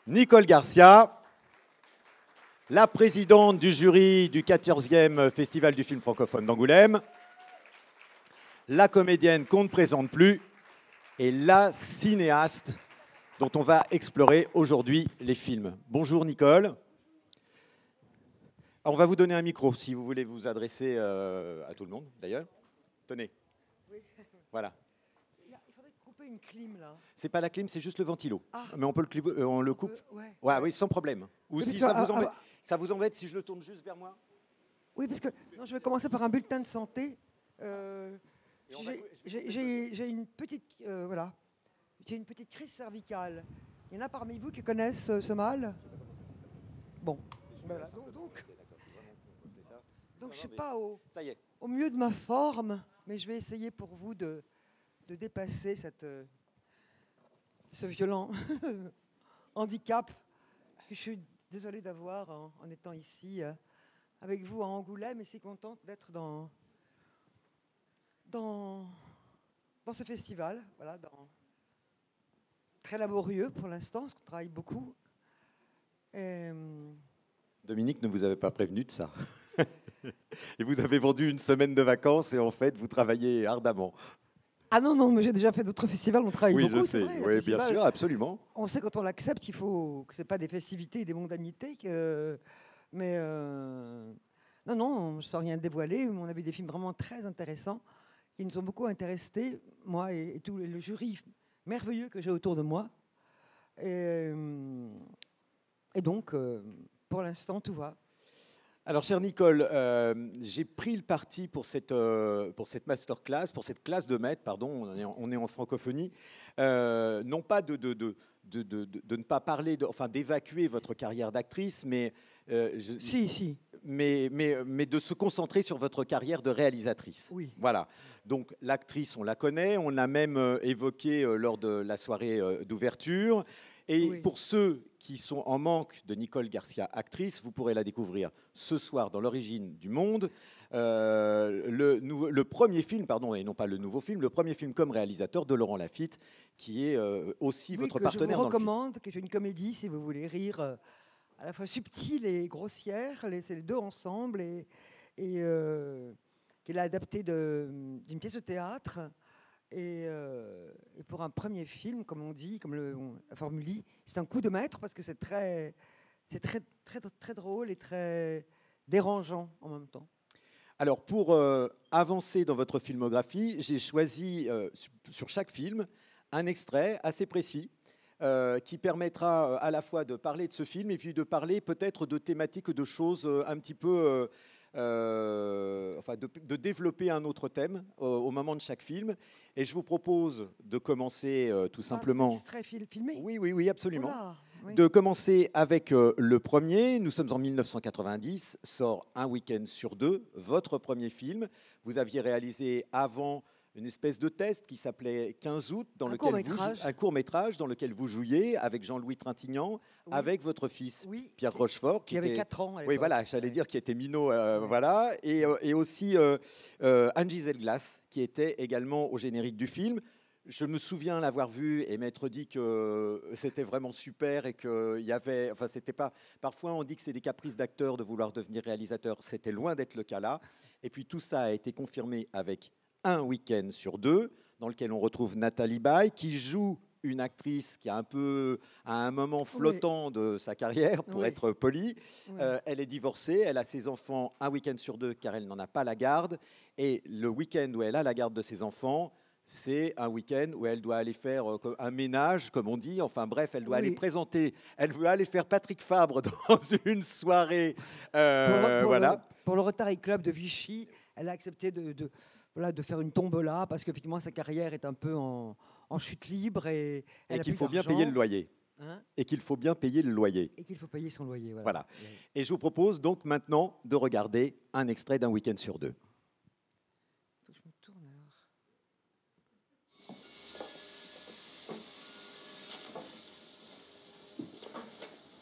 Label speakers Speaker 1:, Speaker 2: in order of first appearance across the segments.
Speaker 1: Nicole Garcia, la présidente du jury du 14e Festival du film francophone d'Angoulême, la comédienne qu'on ne présente plus et la cinéaste dont on va explorer aujourd'hui les films. Bonjour Nicole. On va vous donner un micro si vous voulez vous adresser à tout le monde d'ailleurs. Tenez.
Speaker 2: Oui.
Speaker 1: Voilà.
Speaker 2: Il faudrait couper une clim là.
Speaker 1: C'est pas la clim, c'est juste le ventilo.
Speaker 2: Ah.
Speaker 1: Mais on peut on le coupe. Ouais, oui, sans problème. Ou si ça vous embête si je le tourne juste vers moi.
Speaker 2: Oui, parce que non, je vais commencer par un bulletin de santé. J'ai une petite voilà. J'ai une petite crise cervicale. Il y en a parmi vous qui connaissent ce mal? Bon. Voilà. Donc je ne suis pas au mieux de ma forme, mais je vais essayer pour vous de dépasser ce violent handicap que je suis désolée d'avoir en étant ici avec vous à Angoulême, et si contente d'être dans ce festival. Voilà, très laborieux pour l'instant, parce qu'on travaille beaucoup.
Speaker 1: Dominique ne vous avait pas prévenu de ça. Et vous avez vendu une semaine de vacances et en fait, vous travaillez ardemment.
Speaker 2: Ah non, mais j'ai déjà fait d'autres festivals, on travaille beaucoup.
Speaker 1: Oui, je sais,
Speaker 2: vrai,
Speaker 1: oui, bien sûr, absolument.
Speaker 2: On sait quand on l'accepte qu'il faut que ce n'est pas des festivités et des mondanités. Mais non, je ne sens rien dévoiler. On a vu des films vraiment très intéressants qui nous ont beaucoup intéressés, moi et tout le jury merveilleux que j'ai autour de moi. Et donc, pour l'instant, tout va.
Speaker 1: Alors, chère Nicole, j'ai pris le parti pour cette masterclass, pour cette classe de maître, pardon, on est en francophonie, non pas de ne pas parler, enfin d'évacuer votre carrière d'actrice, mais, mais de se concentrer sur votre carrière de réalisatrice.
Speaker 2: Oui.
Speaker 1: Voilà. Donc, l'actrice, on la connaît, on l'a même évoquée lors de la soirée d'ouverture. Et oui, pour ceux qui sont en manque de Nicole Garcia, actrice, vous pourrez la découvrir ce soir dans L'Origine du Monde. Le premier film, pardon, et non pas le nouveau film, le premier film comme réalisateur de Laurent Lafitte, qui est aussi votre partenaire dans le film.
Speaker 2: Je vous recommande, qui est une comédie, si vous voulez rire, à la fois subtile et grossière, c'est les deux ensemble, et qu'elle a adapté d'une pièce de théâtre. Et pour un premier film, comme on dit, comme la formule dit, c'est un coup de maître parce que c'est très drôle et très dérangeant en même temps.
Speaker 1: Alors, pour avancer dans votre filmographie, j'ai choisi sur chaque film un extrait assez précis qui permettra à la fois de parler de ce film et puis de parler peut-être de thématiques, de choses un petit peu... enfin, de développer un autre thème au moment de chaque film. Et je vous propose de commencer tout simplement...
Speaker 2: Des extraits filmés ?
Speaker 1: Oui, absolument.
Speaker 2: Voilà, oui.
Speaker 1: De commencer avec le premier. Nous sommes en 1990, sort Un week-end sur deux, votre premier film. Vous aviez réalisé avant une espèce de test qui s'appelait 15 août, un court-métrage dans lequel vous jouiez avec Jean-Louis Trintignant, oui, avec votre fils Pierre Rochefort.
Speaker 2: Qui avait 4 ans à l'époque.
Speaker 1: Oui, voilà, j'allais dire qui était minot, voilà. Et aussi Anne-Gisèle Glass, qui était également au générique du film. Je me souviens l'avoir vu et m'être dit que c'était vraiment super et qu'il y avait... Enfin, c'était pas... Parfois, on dit que c'est des caprices d'acteurs de vouloir devenir réalisateur. C'était loin d'être le cas là. Et puis, tout ça a été confirmé avec Un week-end sur deux, dans lequel on retrouve Nathalie Baye, qui joue une actrice qui a un peu, à un moment flottant de sa carrière, pour être poli. Oui. Elle est divorcée, elle a ses enfants un week-end sur deux, car elle n'en a pas la garde. Et le week-end où elle a la garde de ses enfants, c'est un week-end où elle doit aller faire un ménage, comme on dit. Enfin bref, elle doit aller présenter, elle veut aller faire Patrick Fabre dans une soirée.
Speaker 2: Pour le Rotary Club de Vichy, elle a accepté de faire une tombola parce qu'effectivement sa carrière est un peu en chute libre et
Speaker 1: qu'il faut bien payer le loyer. Et qu'il faut bien payer le loyer.
Speaker 2: Et qu'il faut payer son loyer.
Speaker 1: Voilà. Et je vous propose donc maintenant de regarder un extrait d'Un week-end sur deux.
Speaker 2: Faut que je me tourne alors.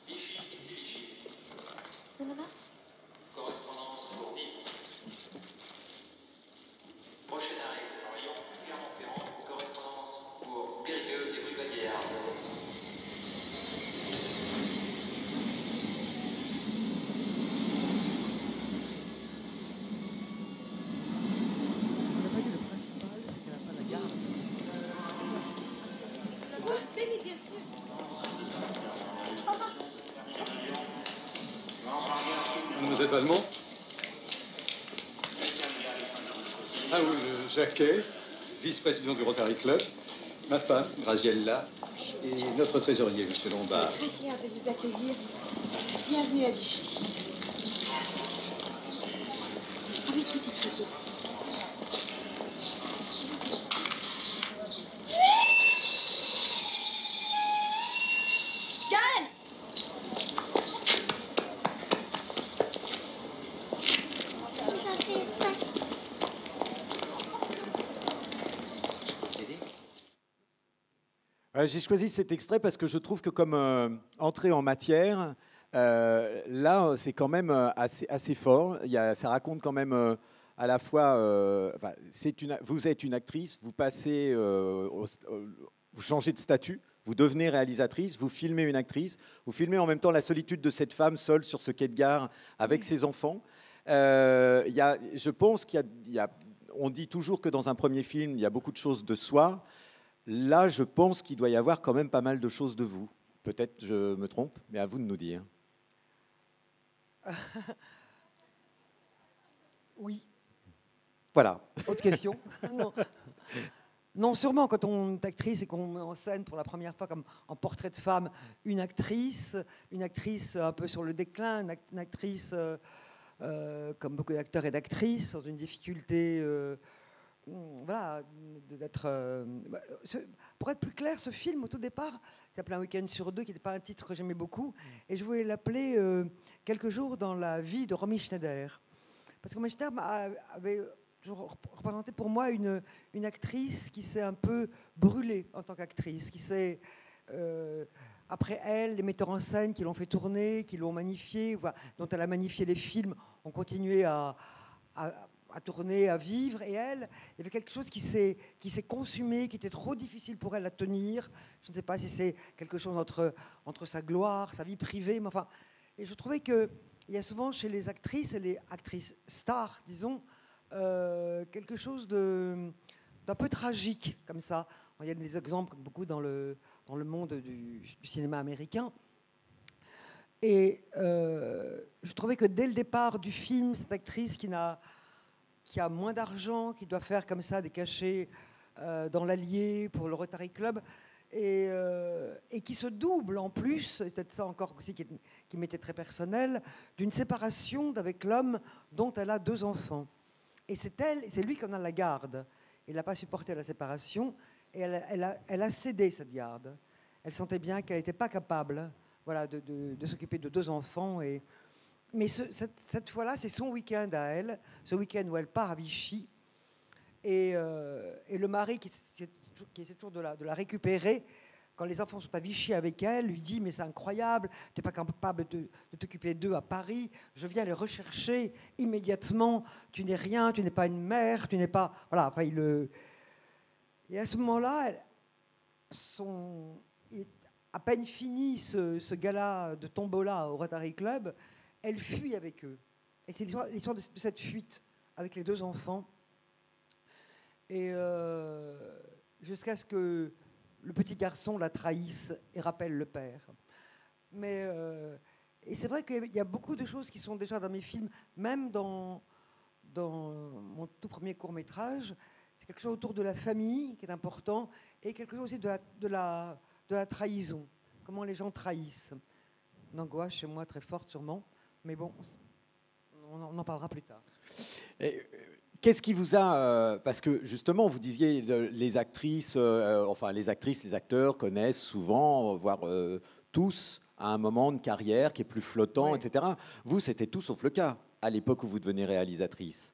Speaker 3: Vichy, ici Vichy. Ça va ? Correspondance pour Nîmes. Prochain arrêt, Lyon, Clermont-Ferrand, correspondance pour Périgueux et Brive-la-Gaillarde.
Speaker 4: êtes allemand? Ah oui, Jacquet, vice-président du Rotary Club, ma femme, Graziella, et notre trésorier, M. Lombard.
Speaker 5: Très fier de vous accueillir. Bienvenue à Vichy. Ah oui, petite photo. Karen!
Speaker 1: J'ai choisi cet extrait parce que je trouve que comme entrée en matière, là, c'est quand même assez fort. Ça raconte quand même à la fois... enfin, vous êtes une actrice, vous passez, vous changez de statut, vous devenez réalisatrice, vous filmez une actrice, vous filmez en même temps la solitude de cette femme seule sur ce quai de gare avec ses enfants. Je pense on dit toujours que dans un premier film, il y a beaucoup de choses de soi. Là, je pense qu'il doit y avoir quand même pas mal de choses de vous. Peut-être je me trompe, mais à vous de nous dire.
Speaker 2: Oui.
Speaker 1: Voilà.
Speaker 2: Autre question? Non. Non, sûrement, quand on est actrice et qu'on met en scène pour la première fois, comme en portrait de femme, une actrice un peu sur le déclin, une actrice, comme beaucoup d'acteurs et d'actrices, dans une difficulté... voilà, d'être. Pour être plus clair, ce film, au tout départ, s'appelait Un week-end sur deux, qui n'était pas un titre que j'aimais beaucoup, et je voulais l'appeler Quelques jours dans la vie de Romy Schneider. Parce que Romy Schneider avait toujours représenté pour moi une actrice qui s'est un peu brûlée en tant qu'actrice, qui s'est. Après elle, les metteurs en scène qui l'ont fait tourner, qui l'ont magnifié, dont elle a magnifié les films, ont continué à tourner, à vivre, et elle, il y avait quelque chose qui s'est consumé, qui était trop difficile pour elle à tenir. Je ne sais pas si c'est quelque chose entre sa gloire, sa vie privée, mais enfin, et je trouvais qu'il y a souvent chez les actrices et les actrices stars, disons, quelque chose d'un peu tragique, comme ça. Il y a des exemples beaucoup dans le monde du cinéma américain. Et je trouvais que dès le départ du film, cette actrice qui a moins d'argent, qui doit faire comme ça des cachets dans l'Allier pour le Rotary Club, et qui se double en plus, c'est peut-être ça encore aussi qui m'était très personnel, d'une séparation d'avec l'homme dont elle a 2 enfants. Et c'est lui qui en a la garde. Il n'a pas supporté la séparation, et elle a cédé cette garde. Elle sentait bien qu'elle n'était pas capable, voilà, de s'occuper de 2 enfants. Mais cette fois-là, c'est son week-end à elle, ce week-end où elle part à Vichy. Et le mari, qui essaie toujours de la récupérer, quand les enfants sont à Vichy avec elle, lui dit « Mais c'est incroyable, tu n'es pas capable de t'occuper d'eux à Paris, je viens les rechercher immédiatement, tu n'es rien, tu n'es pas une mère, tu n'es pas... » Voilà, enfin, et à ce moment-là, il est à peine fini ce gala de tombola au Rotary Club, elle fuit avec eux. Et c'est l'histoire de cette fuite avec les 2 enfants. Et jusqu'à ce que le petit garçon la trahisse et rappelle le père. Mais, et c'est vrai qu'il y a beaucoup de choses qui sont déjà dans mes films, même dans mon tout premier court-métrage. C'est quelque chose autour de la famille qui est important, et quelque chose aussi de la trahison. Comment les gens trahissent. Une angoisse chez moi très forte sûrement. Mais bon, on en parlera plus tard.
Speaker 1: Qu'est-ce qui vous a... parce que justement, vous disiez, les actrices, les acteurs connaissent souvent, voire tous, à un moment de carrière qui est plus flottant, oui, etc. Vous, c'était tout sauf le cas, à l'époque où vous devenez réalisatrice.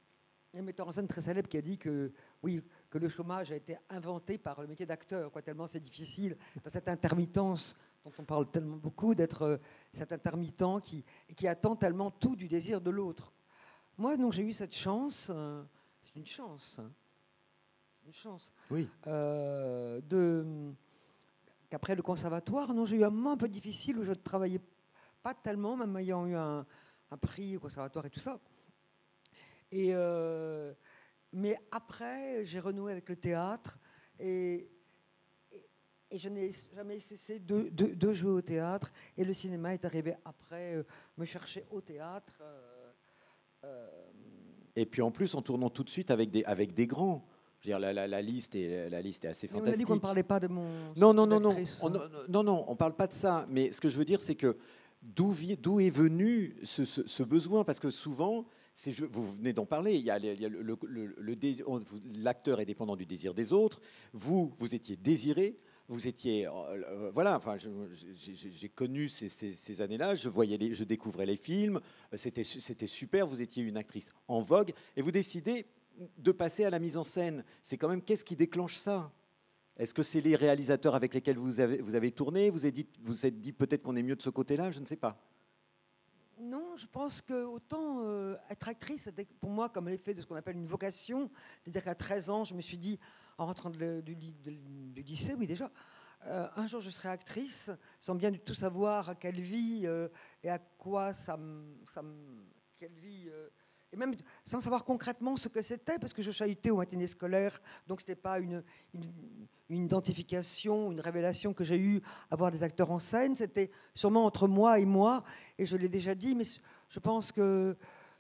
Speaker 2: Il y a un metteur en scène très célèbre qui a dit que, oui, que le chômage a été inventé par le métier d'acteur, tellement c'est difficile, dans cette intermittence dont on parle tellement beaucoup, d'être cet intermittent qui attend tellement tout du désir de l'autre. Moi, donc, j'ai eu cette chance, c'est une chance,
Speaker 1: oui,
Speaker 2: qu'après le conservatoire, non, j'ai eu un moment un peu difficile où je ne travaillais pas tellement, même ayant eu un prix au conservatoire et tout ça. Mais après, j'ai renoué avec le théâtre et je n'ai jamais cessé de jouer au théâtre. Et le cinéma est arrivé après me chercher au théâtre.
Speaker 1: Et puis en plus, en tournant tout de suite avec des grands. Je veux dire, la liste est assez
Speaker 2: Mais on a dit
Speaker 1: fantastique.
Speaker 2: qu'on ne parlait pas de mon...
Speaker 1: Non,
Speaker 2: d'actrice, hein.
Speaker 1: on parle pas de ça. Mais ce que je veux dire, c'est que d'où est venu ce besoin? Parce que souvent, vous venez d'en parler, il y a l'acteur est dépendant du désir des autres. Vous étiez désiré. Vous étiez, voilà. Enfin, j'ai connu ces années-là. Je découvrais les films. C'était super. Vous étiez une actrice en vogue, et vous décidez de passer à la mise en scène. C'est quand même, qu'est-ce qui déclenche ça? Est-ce que c'est les réalisateurs avec lesquels vous avez tourné? Vous êtes dit peut-être qu'on est mieux de ce côté-là? Je ne sais pas.
Speaker 2: Non, je pense que autant être actrice, c'était pour moi comme l'effet de ce qu'on appelle une vocation. C'est-à-dire qu'à 13 ans, je me suis dit, en rentrant du lycée, oui déjà, un jour je serai actrice, sans bien du tout savoir quelle vie et à quoi quelle vie... et même sans savoir concrètement ce que c'était, parce que je chahutais au matinée scolaire, donc ce n'était pas une identification, une révélation que j'ai eue à voir des acteurs en scène, c'était sûrement entre moi, et je l'ai déjà dit, mais je pense que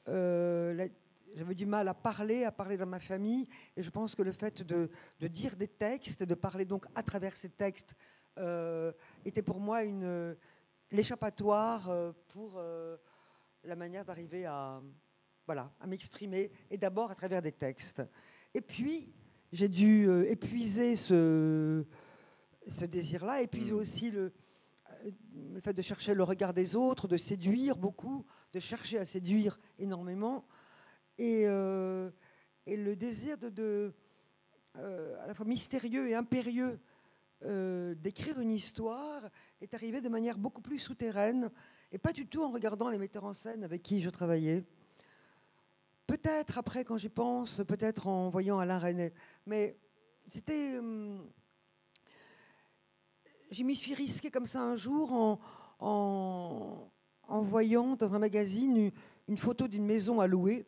Speaker 2: j'avais du mal à parler dans ma famille, et je pense que le fait de dire des textes, de parler donc à travers ces textes, était pour moi l'échappatoire pour la manière d'arriver à m'exprimer, et d'abord à travers des textes. Et puis, j'ai dû épuiser ce désir-là, épuiser aussi le fait de chercher le regard des autres, de séduire beaucoup, de chercher à séduire énormément, et le désir à la fois mystérieux et impérieux d'écrire une histoire est arrivé de manière beaucoup plus souterraine, et pas du tout en regardant les metteurs en scène avec qui je travaillais. Peut-être après, quand j'y pense, peut-être en voyant Alain Resnais. Mais c'était... je m'y suis risquée comme ça un jour en voyant dans un magazine une photo d'une maison à louer,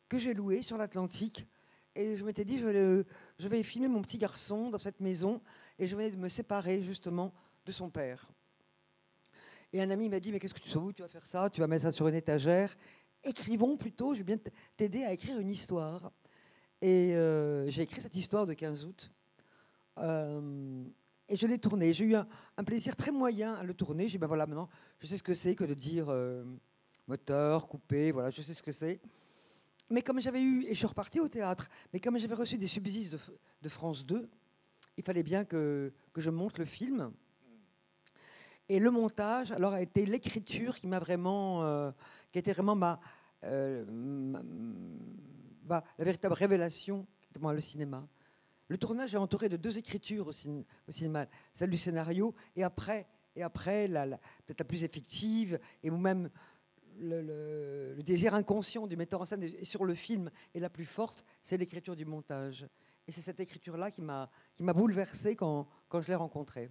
Speaker 2: que j'ai louée sur l'Atlantique. Et je m'étais dit, je vais filmer mon petit garçon dans cette maison. Et je venais de me séparer justement de son père. Et un ami m'a dit, mais qu'est-ce que tu sais où tu vas faire ça? Tu vas mettre ça sur une étagère. Écrivons plutôt, je vais bien t'aider à écrire une histoire. Et j'ai écrit cette histoire de 15 août. Et je l'ai tournée. J'ai eu un plaisir très moyen à le tourner. J'ai dit, ben voilà, maintenant, je sais ce que c'est que de dire moteur, coupé, voilà, je sais ce que c'est. Mais comme j'avais eu, et je suis repartie au théâtre, mais comme j'avais reçu des subsides de France 2, il fallait bien que je monte le film. Et le montage, alors, a été l'écriture qui m'a vraiment... qui était vraiment la véritable révélation dans le cinéma. Le tournage est entouré de 2 écritures au cinéma, celle du scénario, et après peut-être la plus effective, et même le désir inconscient du metteur en scène et sur le film est la plus forte, c'est l'écriture du montage. Et c'est cette écriture-là qui m'a bouleversé quand je l'ai rencontrée.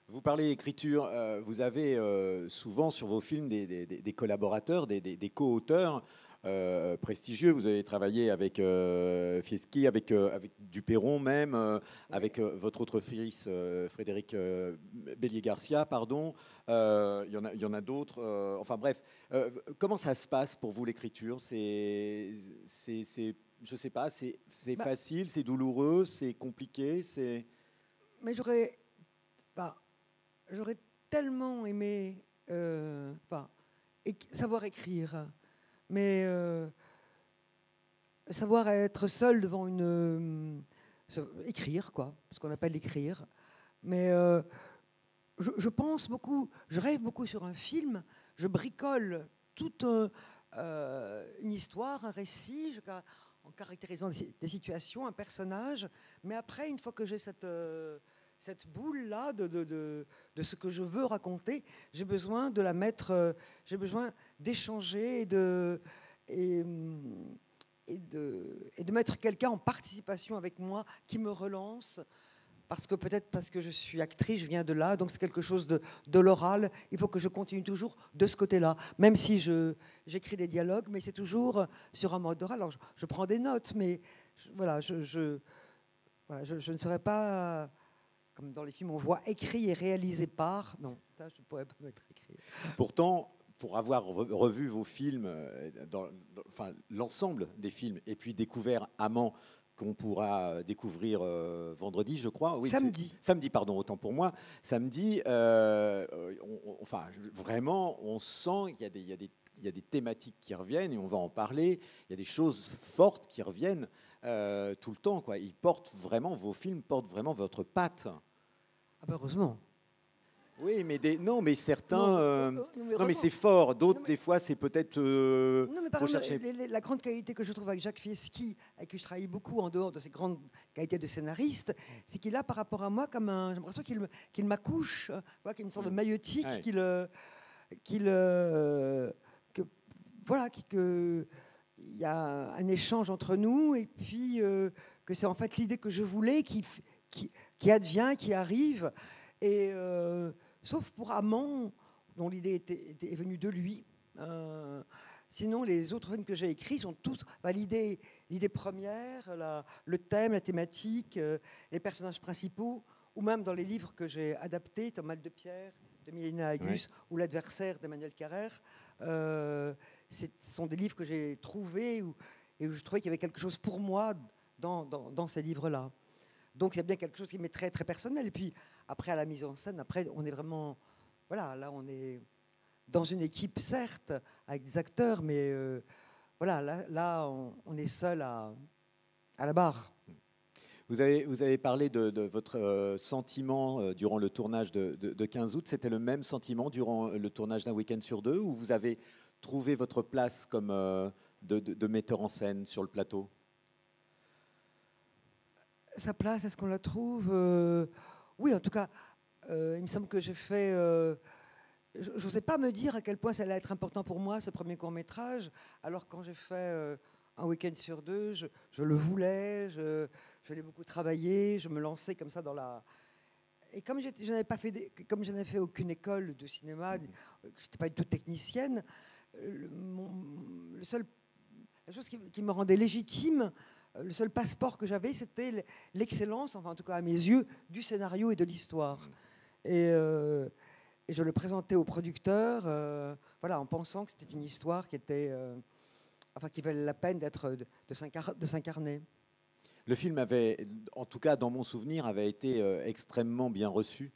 Speaker 1: Vous parlez écriture, vous avez souvent sur vos films des collaborateurs, des co-auteurs prestigieux. Vous avez travaillé avec Fieschi, avec Duperron même, avec votre autre fils, Frédéric Bélier-Garcia, pardon. Il y en a d'autres. Enfin bref, comment ça se passe pour vous l'écriture? Je sais pas, c'est facile, c'est douloureux, c'est compliqué, c'est...
Speaker 2: Mais j'aurais tellement aimé savoir écrire, mais savoir être seul devant écrire, quoi, ce qu'on appelle écrire. Mais je pense beaucoup, je rêve beaucoup sur un film, je bricole toute une histoire, un récit, en caractérisant des situations, un personnage, mais après, une fois que j'ai cette boule-là de ce que je veux raconter, j'ai besoin de la mettre, j'ai besoin d'échanger et de mettre quelqu'un en participation avec moi qui me relance, peut-être parce que je suis actrice, je viens de là, donc c'est quelque chose de l'oral, il faut que je continue toujours de ce côté-là, même si j'écris des dialogues, mais c'est toujours sur un mode oral. Alors je prends des notes, mais je ne serais pas... Comme dans les films, on voit écrit et réalisé par. Non, ça, je ne pourrais pas mettre écrit.
Speaker 1: Pourtant, pour avoir revu vos films, enfin l'ensemble des films, et puis découvert Amant, qu'on pourra découvrir vendredi, je crois. Oui,
Speaker 2: samedi.
Speaker 1: Samedi, pardon, autant pour moi. Samedi, enfin, vraiment, on sent qu'il y a des thématiques qui reviennent, et on va en parler. Il y a des choses fortes qui reviennent tout le temps, quoi. Vos films portent vraiment votre patte.
Speaker 2: Ah bah heureusement.
Speaker 1: Oui, mais mais certains.
Speaker 2: Non,
Speaker 1: mais c'est fort. D'autres, des fois, c'est peut-être.
Speaker 2: Non, mais par
Speaker 1: faut
Speaker 2: exemple,
Speaker 1: chercher.
Speaker 2: la grande qualité que je trouve avec Jacques Fieschi, avec qui je travaille beaucoup en dehors de ses grandes qualités de scénariste, c'est qu'il a par rapport à moi comme j'ai l'impression qu'il m'accouche, qu'il me sort de maïeutique,
Speaker 1: Ouais.
Speaker 2: qu'il y a un échange entre nous, et puis que c'est en fait l'idée que je voulais qui advient, qui arrive. Et sauf pour Amant, dont l'idée est venue de lui. Sinon, les autres films que j'ai écrits sont tous... l'idée première, le thème, la thématique, les personnages principaux, ou même dans les livres que j'ai adaptés, Thomas de Pierre, de Milena Agus, ou L'adversaire d'Emmanuel Carrère, ce sont des livres que j'ai trouvés et où je trouvais qu'il y avait quelque chose pour moi dans ces livres-là. Donc il y a bien quelque chose qui m'est très, très personnel. Et puis après, à la mise en scène, après, on est vraiment... Voilà, là, on est dans une équipe, certes, avec des acteurs, mais là on est seul à la barre.
Speaker 1: Vous avez parlé de votre sentiment durant le tournage de 15 août. C'était le même sentiment durant le tournage d'un week-end sur deux, ou vous avez trouvé votre place comme de metteur en scène sur le plateau?
Speaker 2: Sa place, est-ce qu'on la trouve? Oui, en tout cas, il me semble que j'ai fait... je n'osais pas me dire à quel point ça allait être important pour moi, ce premier court-métrage. Alors quand j'ai fait un week-end sur deux, je le voulais, je l'ai beaucoup travaillé, je me lançais comme ça dans la... Et comme je n'avais fait aucune école de cinéma, je n'étais pas du tout technicienne, la chose qui me rendait légitime, le seul passeport que j'avais, c'était l'excellence, enfin en tout cas à mes yeux, du scénario et de l'histoire. Et je le présentais au producteur, en pensant que c'était une histoire qui valait la peine de s'incarner.
Speaker 1: Le film avait, en tout cas dans mon souvenir, avait été extrêmement bien reçu.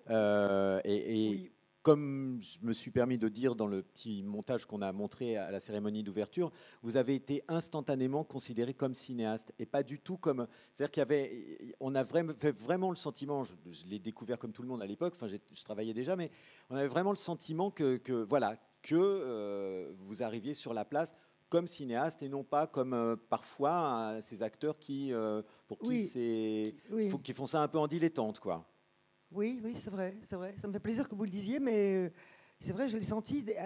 Speaker 1: Oui. Comme je me suis permis de dire dans le petit montage qu'on a montré à la cérémonie d'ouverture, vous avez été instantanément considéré comme cinéaste et pas du tout comme... C'est-à-dire on a vraiment le sentiment, je l'ai découvert comme tout le monde à l'époque, enfin je travaillais déjà, mais on avait vraiment le sentiment que vous arriviez sur la place comme cinéaste et non pas comme parfois ces acteurs qui font ça un peu en dilettante, quoi.
Speaker 2: Oui, c'est vrai. Ça me fait plaisir que vous le disiez, mais c'est vrai, je l'ai senti dès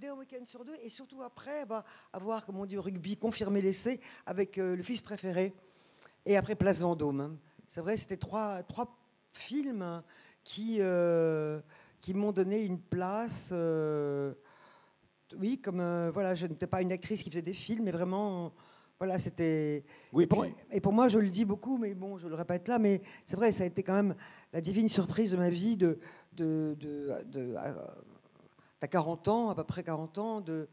Speaker 2: un week-end sur deux, et surtout après avoir, comme on dit au rugby, confirmé l'essai avec Le Fils préféré, et après Place Vendôme. C'est vrai, c'était trois films qui m'ont donné une place. Oui, comme je n'étais pas une actrice qui faisait des films, mais vraiment... Voilà, c'était...
Speaker 1: Oui,
Speaker 2: et pour moi, je le dis beaucoup, mais bon, je le répète là, mais c'est vrai, ça a été quand même la divine surprise de ma vie à 40 ans, à peu près 40 ans, de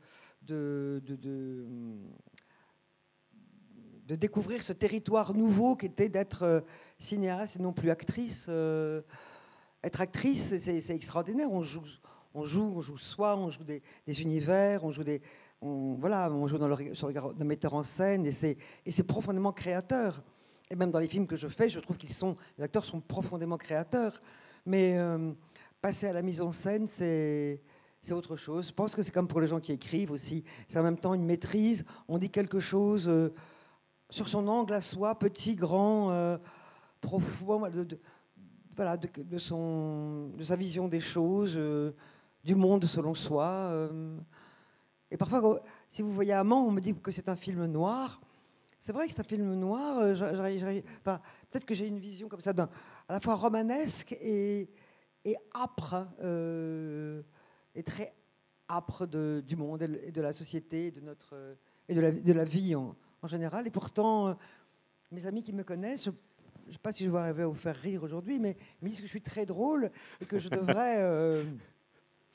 Speaker 2: découvrir ce territoire nouveau qui était d'être cinéaste et non plus actrice. Être actrice, c'est extraordinaire. On joue soi, on joue des univers, on joue sur le regard d'un metteur en scène, et c'est profondément créateur. Et même dans les films que je fais, je trouve les acteurs sont profondément créateurs. Mais passer à la mise en scène, c'est autre chose. Je pense que c'est comme pour les gens qui écrivent aussi. C'est en même temps une maîtrise. On dit quelque chose sur son angle à soi, petit, grand, profond, de sa vision des choses, du monde selon soi. Et parfois, si vous voyez Amant, on me dit que c'est un film noir. C'est vrai que c'est un film noir. Peut-être que j'ai une vision comme ça, à la fois romanesque et âpre, et très âpre du monde et de la société, et de la vie en général. Et pourtant, mes amis qui me connaissent, je ne sais pas si je vais arriver à vous faire rire aujourd'hui, mais ils me disent que je suis très drôle et que je devrais...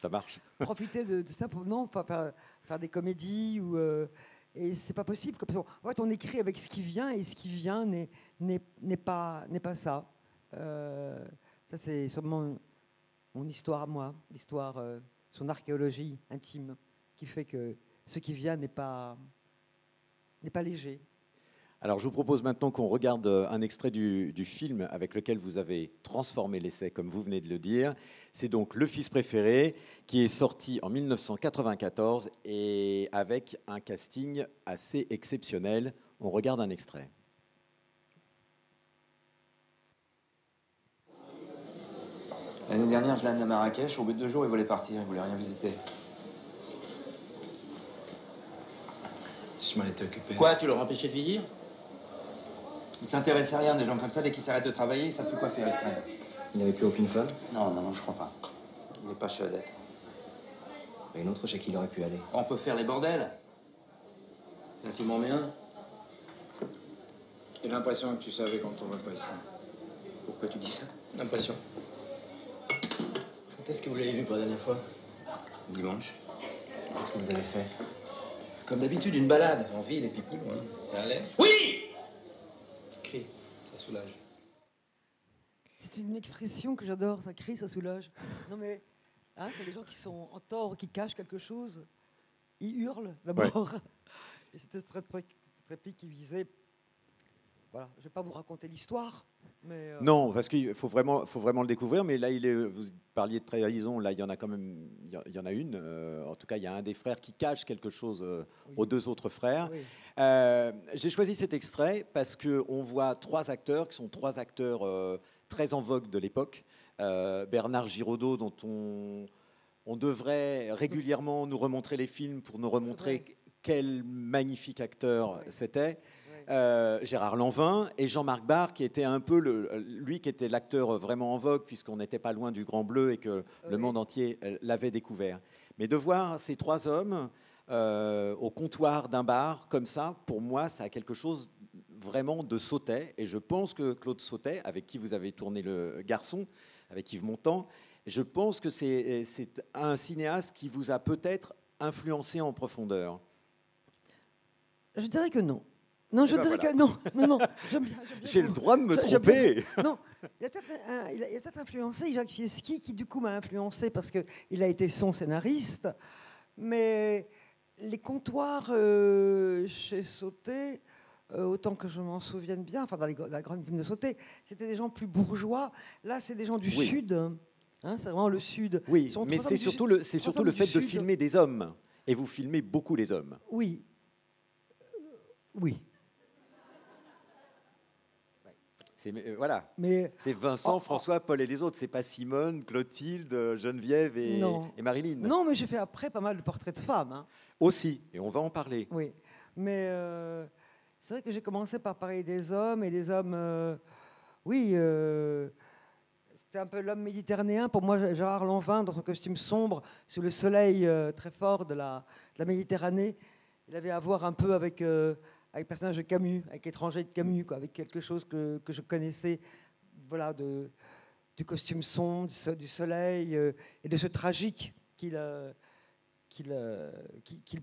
Speaker 1: Ça marche.
Speaker 2: profiter de ça pour non, faire des comédies et c'est pas possible. En fait, on écrit avec ce qui vient et ce qui vient n'est pas ça. Ça c'est sûrement mon histoire à moi, l'histoire, son archéologie intime qui fait que ce qui vient n'est pas léger.
Speaker 1: Alors, je vous propose maintenant qu'on regarde un extrait du film avec lequel vous avez transformé l'essai, comme vous venez de le dire. C'est donc Le Fils préféré, qui est sorti en 1994 et avec un casting assez exceptionnel. On regarde un extrait.
Speaker 6: L'année dernière, je l'ai amené à Marrakech. Au bout de 2 jours, il voulait partir. Il voulait rien visiter.
Speaker 7: Si je m'en étais occupé.
Speaker 6: Quoi, tu leur empêchais de vieillir? Ils s'intéressent à rien, des gens comme ça. Dès qu'ils s'arrêtent de travailler, ils savent plus quoi faire, ils se traînent.
Speaker 7: Il n'avait plus aucune femme?
Speaker 6: Non, je crois pas. Il n'est pas chez Odette.
Speaker 7: Et une autre chez qui il aurait pu aller?
Speaker 6: On peut faire les bordels. Là, tu m'en mets un.
Speaker 8: J'ai l'impression que tu savais quand on va pas ici.
Speaker 6: Pourquoi tu dis ça?
Speaker 8: L'impression.
Speaker 7: Quand est-ce que vous l'avez vu pour la dernière fois?
Speaker 6: Dimanche.
Speaker 7: Qu'est-ce que vous avez fait?
Speaker 6: Comme d'habitude, une balade. En ville et puis plus loin.
Speaker 8: Ça allait?
Speaker 6: Oui!
Speaker 8: Crie, ça soulage.
Speaker 2: C'est une expression que j'adore, ça crie, ça soulage. Non mais, c'est les gens qui sont en tort, qui cachent quelque chose, ils hurlent d'abord. Ouais. Et c'était cette réplique qui visait. Voilà, je ne vais pas vous raconter l'histoire, mais
Speaker 1: non, parce qu'il faut vraiment le découvrir. Mais là, vous parliez de trahison. Là, il y en a quand même, il y en a une. En tout cas, il y a un des frères qui cache quelque chose aux 2 autres frères. Oui. J'ai choisi cet extrait parce que on voit 3 acteurs qui sont 3 acteurs très en vogue de l'époque. Bernard Giraudot, dont on devrait régulièrement nous remontrer les films pour nous remontrer quel magnifique acteur c'était. Gérard Lanvin et Jean-Marc Barr, qui était un peu lui qui était l'acteur vraiment en vogue, puisqu'on n'était pas loin du Grand Bleu et que le monde entier l'avait découvert. Mais de voir ces 3 hommes au comptoir d'un bar comme ça, pour moi, ça a quelque chose vraiment de Sautet. Et je pense que Claude Sautet, avec qui vous avez tourné Le Garçon, avec Yves Montand, je pense que c'est un cinéaste qui vous a peut-être influencé en profondeur.
Speaker 2: Je dirais que non. Non, je dirais que non. J'aime bien.
Speaker 1: J'ai le droit de me tromper.
Speaker 2: Non, il a peut-être influencé Jacques Fieschi, qui du coup m'a influencé parce qu'il a été son scénariste. Mais les comptoirs chez Sautet, autant que je m'en souvienne bien, enfin dans la grande film de Sautet, c'était des gens plus bourgeois. Là, c'est des gens du Sud. C'est vraiment le Sud.
Speaker 1: Oui, mais c'est surtout le fait de filmer des hommes. Et vous filmez beaucoup les hommes.
Speaker 2: Oui. Oui.
Speaker 1: Voilà. C'est Vincent, François, Paul et les autres. C'est pas Simone, Clotilde, Geneviève et Marilyn.
Speaker 2: Non, mais j'ai fait après pas mal de portraits de femmes.
Speaker 1: Aussi, et on va en parler.
Speaker 2: Oui, mais c'est vrai que j'ai commencé par parler des hommes et des hommes. C'était un peu l'homme méditerranéen. Pour moi, Gérard Lanvin, dans son costume sombre, sous le soleil très fort de la Méditerranée, il avait à voir un peu avec le personnage de Camus, avec Étranger de Camus, avec quelque chose que je connaissais, voilà, du costume sombre, du soleil et de ce tragique qu'il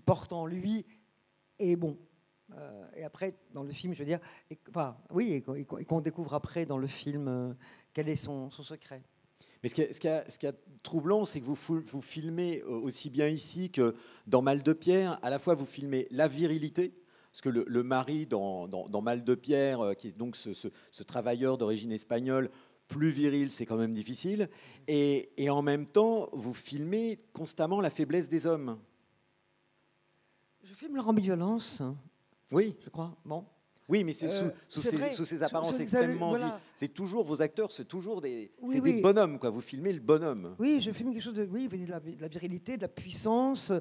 Speaker 2: porte en lui. Et bon, et après, dans le film, je veux dire, et qu'on découvre après dans le film quel est son secret.
Speaker 1: Mais ce qui est troublant, c'est que vous filmez aussi bien ici que dans Mal de Pierre. À la fois, vous filmez la virilité, parce que le mari dans Mal de Pierre, qui est donc ce travailleur d'origine espagnole, plus viril, c'est quand même difficile. Et en même temps, vous filmez constamment la faiblesse des hommes.
Speaker 2: Je filme leur ambivalence.
Speaker 1: Oui.
Speaker 2: Je crois. Bon.
Speaker 1: Oui, mais c'est sous ces apparences extrêmement vives. C'est toujours, vos acteurs, c'est toujours des bonhommes, quoi. Vous filmez le bonhomme.
Speaker 2: Oui, je filme quelque chose de la virilité, de la puissance,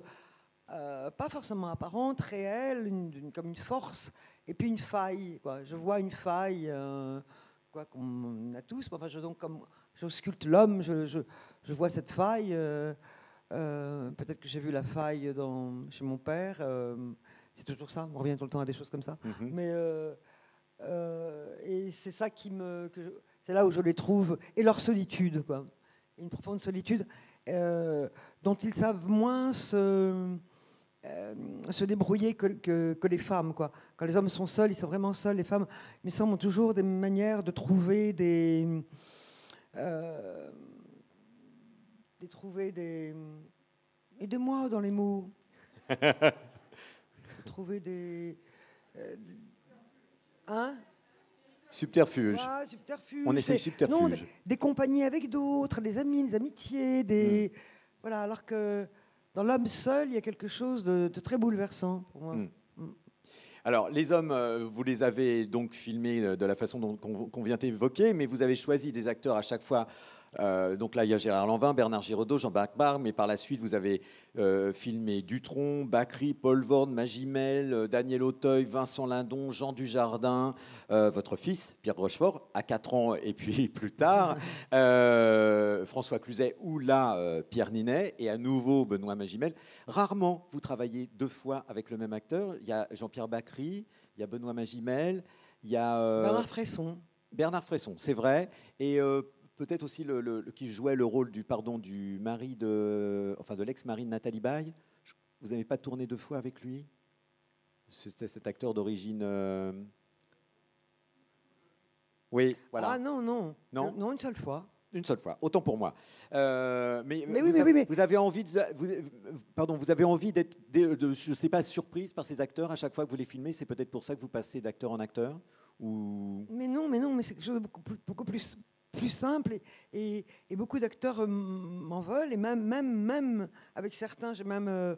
Speaker 2: pas forcément apparente, réelle, comme une force, et puis une faille, quoi. Je vois une faille, qu'on a tous. Enfin, j'ausculte l'homme, je vois cette faille. Peut-être que j'ai vu la faille chez mon père. C'est toujours ça, on revient tout le temps à des choses comme ça. Mm-hmm. Mais et c'est ça c'est là où je les trouve, et leur solitude, quoi. Une profonde solitude. Donc dont ils savent moins se débrouiller que les femmes, quoi. Quand les hommes sont seuls, ils sont vraiment seuls. Les femmes, il me semble, ont toujours des manières de trouver aidez-moi dans les mots. Trouver des... hein?
Speaker 1: Subterfuge.
Speaker 2: Ah, subterfuge.
Speaker 1: On essaie subterfuge.
Speaker 2: Non, des compagnies avec d'autres, des amis, des amitiés, des... Voilà, alors que dans l'homme seul, il y a quelque chose de très bouleversant pour moi.
Speaker 1: Alors, les hommes, vous les avez donc filmés de la façon qu'on vient d'évoquer, mais vous avez choisi des acteurs à chaque fois. Donc là, il y a Gérard Lanvin, Bernard Giraudot, Jean Bacbar, mais par la suite, vous avez filmé Dutronc, Bacri, Paul Vorne, Magimel, Daniel Auteuil, Vincent Lindon, Jean Dujardin, votre fils, Pierre Rochefort, à 4 ans et puis plus tard, François Cluzet ou là, Pierre Ninet, et à nouveau Benoît Magimel. Rarement, vous travaillez 2 fois avec le même acteur. Il y a Jean-Pierre Bacri, il y a Benoît Magimel, il y a...
Speaker 2: Bernard Fresson. Bernard
Speaker 1: Fresson, c'est vrai. Et... peut-être aussi qui jouait le rôle du mari de l'ex-mari de Nathalie Baye. Vous n'avez pas tourné 2 fois avec lui? C'était cet acteur d'origine. Oui, voilà.
Speaker 2: Ah non, une seule fois.
Speaker 1: Une seule fois, autant pour moi. Mais vous avez envie d'être, je ne sais pas, surprise par ces acteurs à chaque fois que vous les filmez. C'est peut-être pour ça que vous passez d'acteur en acteur ou...
Speaker 2: Mais non, mais c'est quelque chose de beaucoup plus simple et beaucoup d'acteurs m'en veulent et même avec certains j'ai même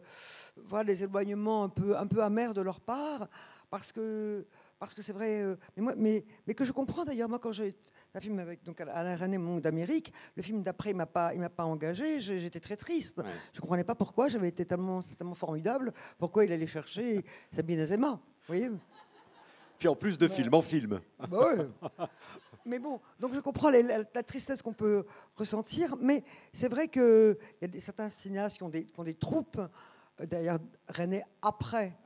Speaker 2: voilà, des éloignements un peu amers de leur part parce que c'est vrai mais que je comprends d'ailleurs. Moi quand j'ai un film avec donc Alain Resnais, Monde d'Amérique, le film d'après il m'a pas engagé, j'étais très triste. Ouais. Je comprenais pas pourquoi, j'avais été tellement formidable, pourquoi il allait chercher Sabine Azema, vous voyez.
Speaker 1: Puis en plus de film en film.
Speaker 2: Bah ouais. Mais bon, donc je comprends la tristesse qu'on peut ressentir, mais c'est vrai qu'il y a certains cinéastes qui ont des troupes. D'ailleurs, René, après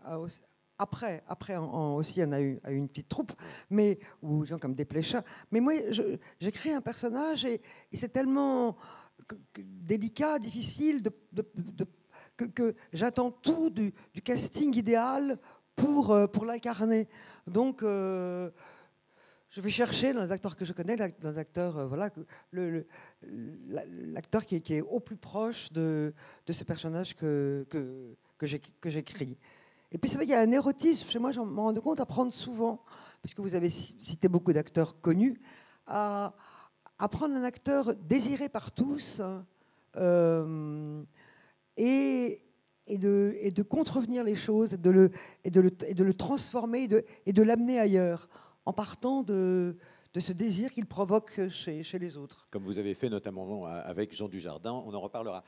Speaker 2: aussi, on a eu une petite troupe, mais, ou gens comme Desplechin. Mais moi, j'écris un personnage et c'est tellement délicat, difficile, que j'attends tout du casting idéal pour l'incarner. Donc... je vais chercher dans les acteurs que je connais, dans les acteurs, voilà, l'acteur qui est au plus proche de ce personnage que j'écris. Et puis c'est vrai qu'il y a un érotisme chez moi, je m'en rends compte à prendre souvent, puisque vous avez cité beaucoup d'acteurs connus, à prendre un acteur désiré par tous et de contrevenir les choses, et de le transformer et de l'amener ailleurs, en partant de ce désir qu'il provoque chez les autres.
Speaker 1: Comme vous avez fait notamment avec Jean Dujardin, on en reparlera.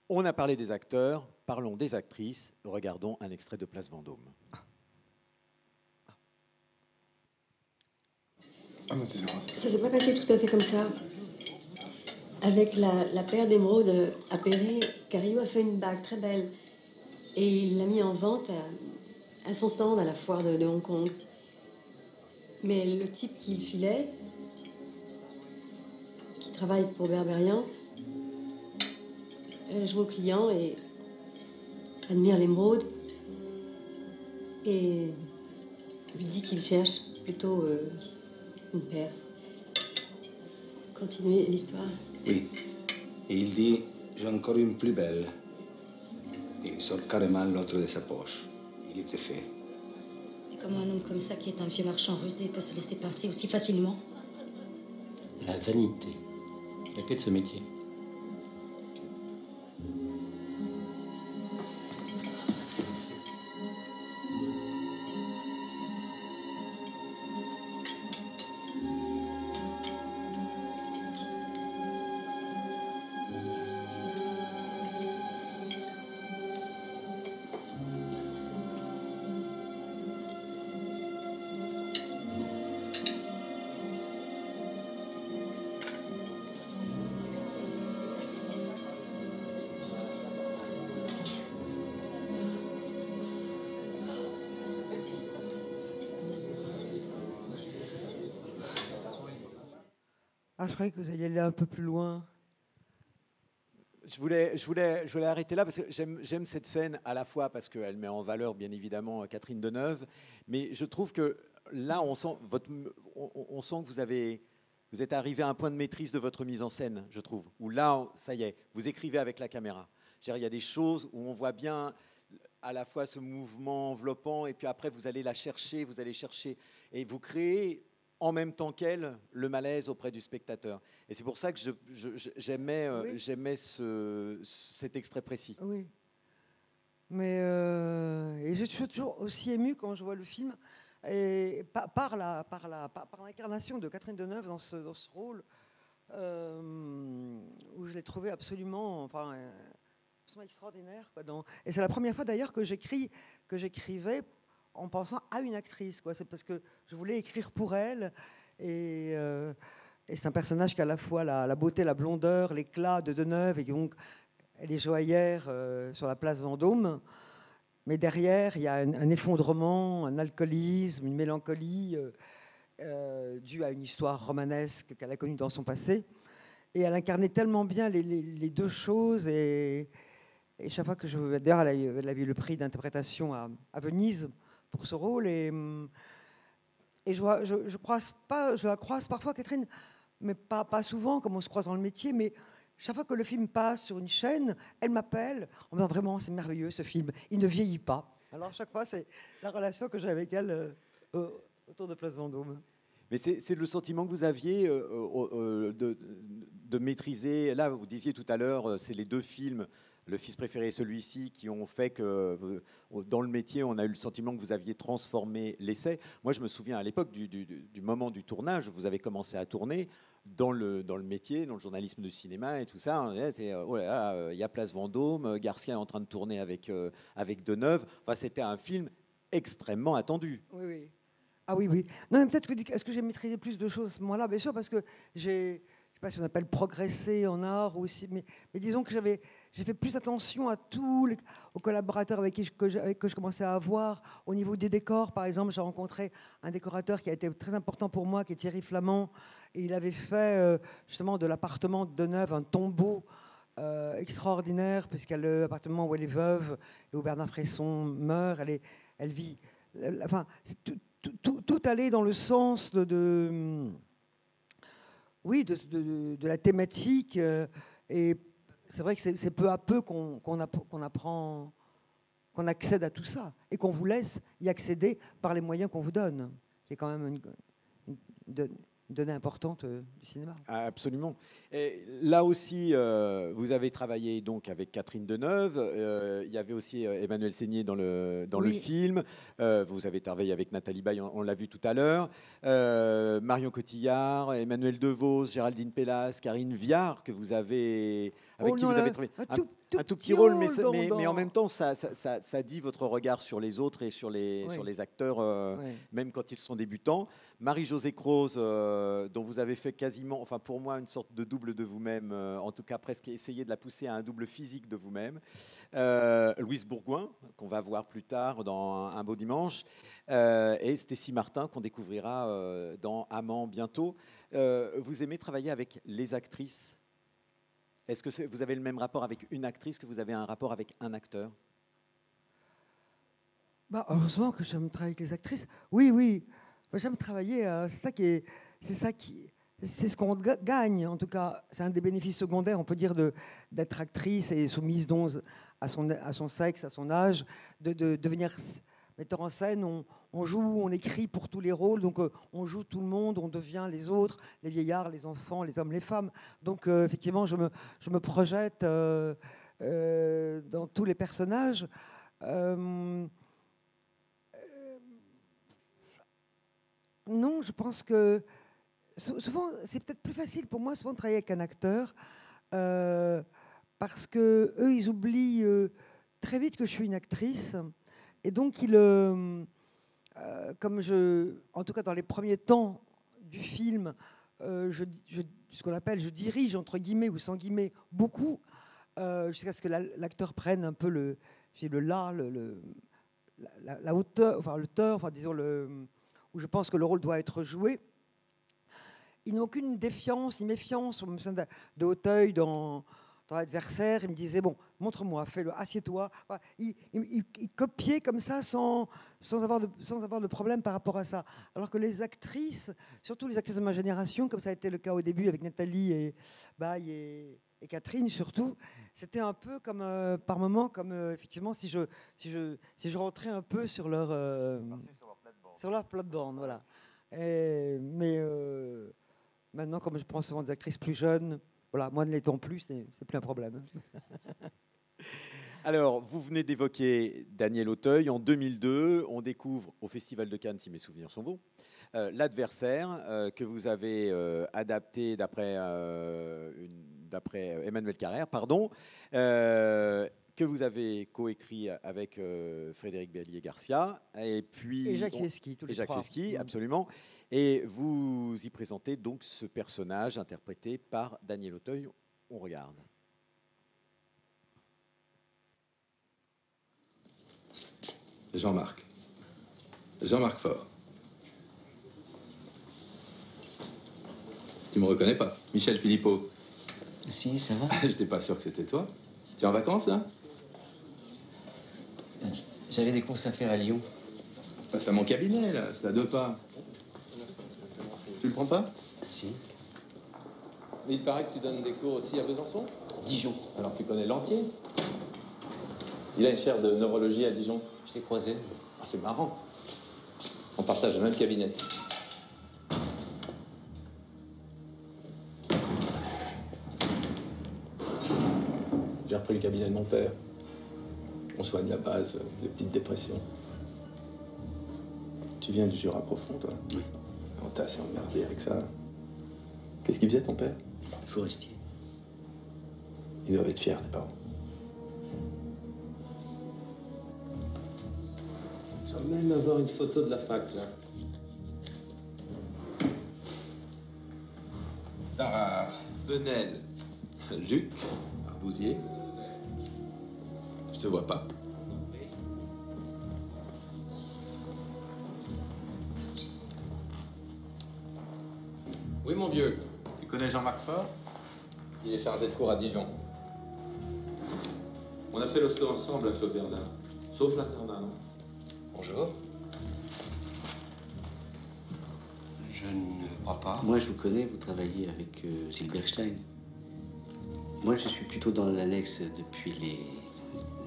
Speaker 1: On a parlé des acteurs, parlons des actrices. Regardons un extrait de Place Vendôme.
Speaker 5: Ça ne s'est pas passé tout à fait comme ça. Avec la paire d'émeraudes à Perret, Carillo a fait une bague très belle. Et il l'a mis en vente à son stand à la foire de Hong Kong. Mais le type qui le filait, qui travaille pour Berberian, joue au client et admire l'émeraude et lui dit qu'il cherche plutôt une paire. Continuez l'histoire.
Speaker 9: Oui. Et il dit, j'ai encore une plus belle. Et il sort carrément l'autre de sa poche. Il était fait.
Speaker 5: Comment un homme comme ça, qui est un vieux marchand rusé, peut se laisser pincer aussi facilement?
Speaker 10: La vanité, la clé de ce métier.
Speaker 2: Ah, je croyais que vous alliez aller un peu plus loin.
Speaker 1: Je voulais arrêter là parce que j'aime cette scène à la fois parce qu'elle met en valeur bien évidemment Catherine Deneuve, mais je trouve que là on sent que vous êtes arrivé à un point de maîtrise de votre mise en scène, je trouve. Où là, ça y est, vous écrivez avec la caméra. Il y a des choses où on voit bien à la fois ce mouvement enveloppant et puis après vous allez chercher et vous créez en même temps qu'elle le malaise auprès du spectateur. Et c'est pour ça que j'aimais cet extrait précis.
Speaker 2: Oui. Mais et je suis toujours aussi émue quand je vois le film et par l'incarnation de Catherine Deneuve dans ce rôle où je l'ai trouvé absolument extraordinaire. Et c'est la première fois d'ailleurs que j'écrivais en pensant à une actrice. C'est parce que je voulais écrire pour elle. Et c'est un personnage qui a à la fois la beauté, la blondeur, l'éclat de Deneuve. Et donc, elle est joaillère sur la place Vendôme. Mais derrière, il y a un effondrement, un alcoolisme, une mélancolie due à une histoire romanesque qu'elle a connue dans son passé. Et elle incarnait tellement bien les deux choses. Et chaque fois que d'ailleurs, elle a eu le prix d'interprétation à Venise pour ce rôle. Et je la croise parfois, Catherine, mais pas souvent, comme on se croise dans le métier, mais chaque fois que le film passe sur une chaîne, elle m'appelle en me disant vraiment, c'est merveilleux ce film, il ne vieillit pas. Alors chaque fois, c'est la relation que j'ai avec elle autour de Place Vendôme.
Speaker 1: Mais c'est le sentiment que vous aviez de maîtriser. Là, vous disiez tout à l'heure, c'est les deux films, Le Fils préféré et celui-ci, qui ont fait que dans le métier, on a eu le sentiment que vous aviez transformé l'essai. Moi, je me souviens à l'époque du moment du tournage, vous avez commencé à tourner dans le métier, dans le journalisme de cinéma et tout ça. Il y a Place Vendôme, Garcia est en train de tourner avec Deneuve. Enfin, c'était un film extrêmement attendu.
Speaker 2: Oui, oui. Ah oui, oui. Non, mais peut-être que est-ce que j'ai maîtrisé plus de choses à ce moment-là? Bien sûr, parce que j'ai, je sais pas si on appelle progresser en art ou aussi, mais disons que j'ai fait plus attention à aux collaborateurs avec qui je commençais à avoir. Au niveau des décors, par exemple, j'ai rencontré un décorateur qui a été très important pour moi, qui est Thierry Flamand, et il avait fait justement de l'appartement de Deneuve un tombeau extraordinaire, puisqu'il y a l'appartement où elle est veuve et où Bernard Fresson meurt. Elle vit. Enfin, tout allait dans le sens de la thématique. Et c'est vrai que c'est peu à peu qu'on apprend, qu'on accède à tout ça et qu'on vous laisse y accéder par les moyens qu'on vous donne, qui est quand même une donnée importante du cinéma.
Speaker 1: Absolument. Et là aussi, vous avez travaillé donc avec Catherine Deneuve. Il y avait aussi Emmanuel Seigné dans le film. Vous avez travaillé avec Nathalie Baye, on l'a vu tout à l'heure. Marion Cotillard, Emmanuel DeVos, Géraldine Pellas, Karine Viard, que vous avez avec qui vous avez travaillé. Un tout petit rôle, mais en même temps, ça dit votre regard sur les autres et sur les acteurs, même quand ils sont débutants. Marie-Josée Croze, dont vous avez fait quasiment, enfin pour moi, une sorte de double de vous-même, en tout cas presque essayer de la pousser à un double physique de vous-même. Louise Bourgoin, qu'on va voir plus tard dans Un beau dimanche, et Stécie Martin, qu'on découvrira dans Amant bientôt. Vous aimez travailler avec les actrices? Est-ce que vous avez le même rapport avec une actrice que vous avez un rapport avec un acteur?
Speaker 2: Heureusement que j'aime travailler avec les actrices. Oui, oui. J'aime travailler. C'est ce qu'on gagne. En tout cas, c'est un des bénéfices secondaires, on peut dire, d'être actrice et soumise donc à son sexe, à son âge, de devenir metteur en scène. On joue, on écrit pour tous les rôles, donc on joue tout le monde, on devient les autres, les vieillards, les enfants, les hommes, les femmes. Donc effectivement, je me projette dans tous les personnages. Non, je pense que souvent, c'est peut-être plus facile pour moi souvent de travailler avec un acteur parce que eux, ils oublient très vite que je suis une actrice. Et donc, comme en tout cas dans les premiers temps du film, ce qu'on appelle, je dirige entre guillemets ou sans guillemets beaucoup, jusqu'à ce que l'acteur prenne un peu la hauteur, enfin disons où je pense que le rôle doit être joué. Ils n'ont aucune défiance ni méfiance. On me sent de Hauteuil dans dans l'adversaire, il me disait, bon, montre-moi, fais-le, assieds-toi. Voilà, il copiait comme ça sans avoir de problème par rapport à ça. Alors que les actrices, surtout les actrices de ma génération, comme ça a été le cas au début avec Nathalie et Baye et Catherine surtout, c'était un peu comme, par moments, comme effectivement, si je rentrais un peu sur leur plate-bande, voilà. Mais maintenant, comme je prends souvent des actrices plus jeunes, voilà, moi ne l'étant plus, c'est plus un problème.
Speaker 1: Alors, vous venez d'évoquer Daniel Auteuil. En 2002, on découvre au Festival de Cannes, si mes souvenirs sont bons, L'Adversaire, que vous avez adapté d'après Emmanuel Carrère, pardon, que vous avez coécrit avec Frédéric Bélier-Garcia et
Speaker 2: Jacques Fieschi, tous les
Speaker 1: Jacques
Speaker 2: trois.
Speaker 1: Fieschi, absolument. Et vous y présentez donc ce personnage interprété par Daniel Auteuil. On regarde.
Speaker 9: Jean-Marc Faure. Tu me reconnais pas? Michel Philippot.
Speaker 10: Si, ça va.
Speaker 9: J'étais pas sûr que c'était toi. Tu es en vacances, hein?
Speaker 10: J'avais des courses à faire à Lyon.
Speaker 9: Passe à mon cabinet, là. C'est à 2 pas. Tu le prends pas?
Speaker 10: Si.
Speaker 11: Mais il paraît que tu donnes des cours aussi à Besançon?
Speaker 10: Dijon.
Speaker 11: Alors tu connais Lantier? Il a une chaire de neurologie à Dijon.
Speaker 10: Je l'ai croisé.
Speaker 11: Ah, c'est marrant. On partage le même cabinet. J'ai repris le cabinet de mon père. On soigne la base, les petites dépressions. Tu viens du Jura profond, toi?
Speaker 10: Oui.
Speaker 11: On t'a assez emmerdé avec ça. Qu'est-ce qu'il faisait, ton père?
Speaker 10: Forestier.
Speaker 11: Ils doivent être fiers, tes parents. Je vais même avoir une photo de la fac, là.
Speaker 9: Tarare, Benel, Luc, Arbousier. Je te vois pas.
Speaker 8: Oui, mon vieux.
Speaker 9: Tu connais Jean-Marc Faure?
Speaker 11: Il est chargé de cours à Dijon.
Speaker 9: On a fait l'hosto ensemble à Claude Verdun. Sauf l'internat, non?
Speaker 8: Bonjour. Je ne crois pas.
Speaker 10: Moi, je vous connais, vous travaillez avec Silberstein. Moi, je suis plutôt dans l'annexe depuis les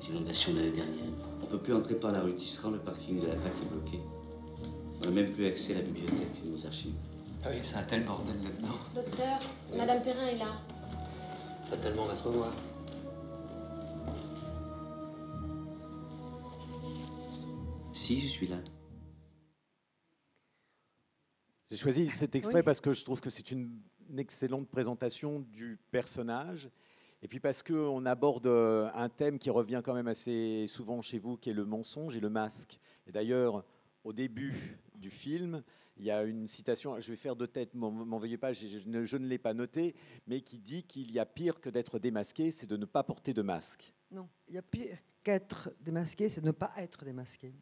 Speaker 10: inondations de l'année dernière. On ne peut plus entrer par la rue Tisserand, le parking de la fac est bloqué. On n'a même plus accès à la bibliothèque et aux archives.
Speaker 8: Ah oui, c'est un tel bordel là-dedans.
Speaker 5: Docteur, Madame Perrin est là.
Speaker 8: Fatalement, on va se revoir.
Speaker 10: Si, je suis là.
Speaker 1: J'ai choisi cet extrait parce que je trouve que c'est une excellente présentation du personnage. Et puis parce qu'on aborde un thème qui revient quand même assez souvent chez vous, qui est le mensonge et le masque. Et d'ailleurs, au début du film, il y a une citation, je vais faire de tête, m'en veuillez pas, je ne l'ai pas noté, mais qui dit qu'il y a pire que d'être démasqué, c'est de ne pas porter de masque.
Speaker 2: Non, il y a pire qu'être démasqué, c'est de ne pas être démasqué.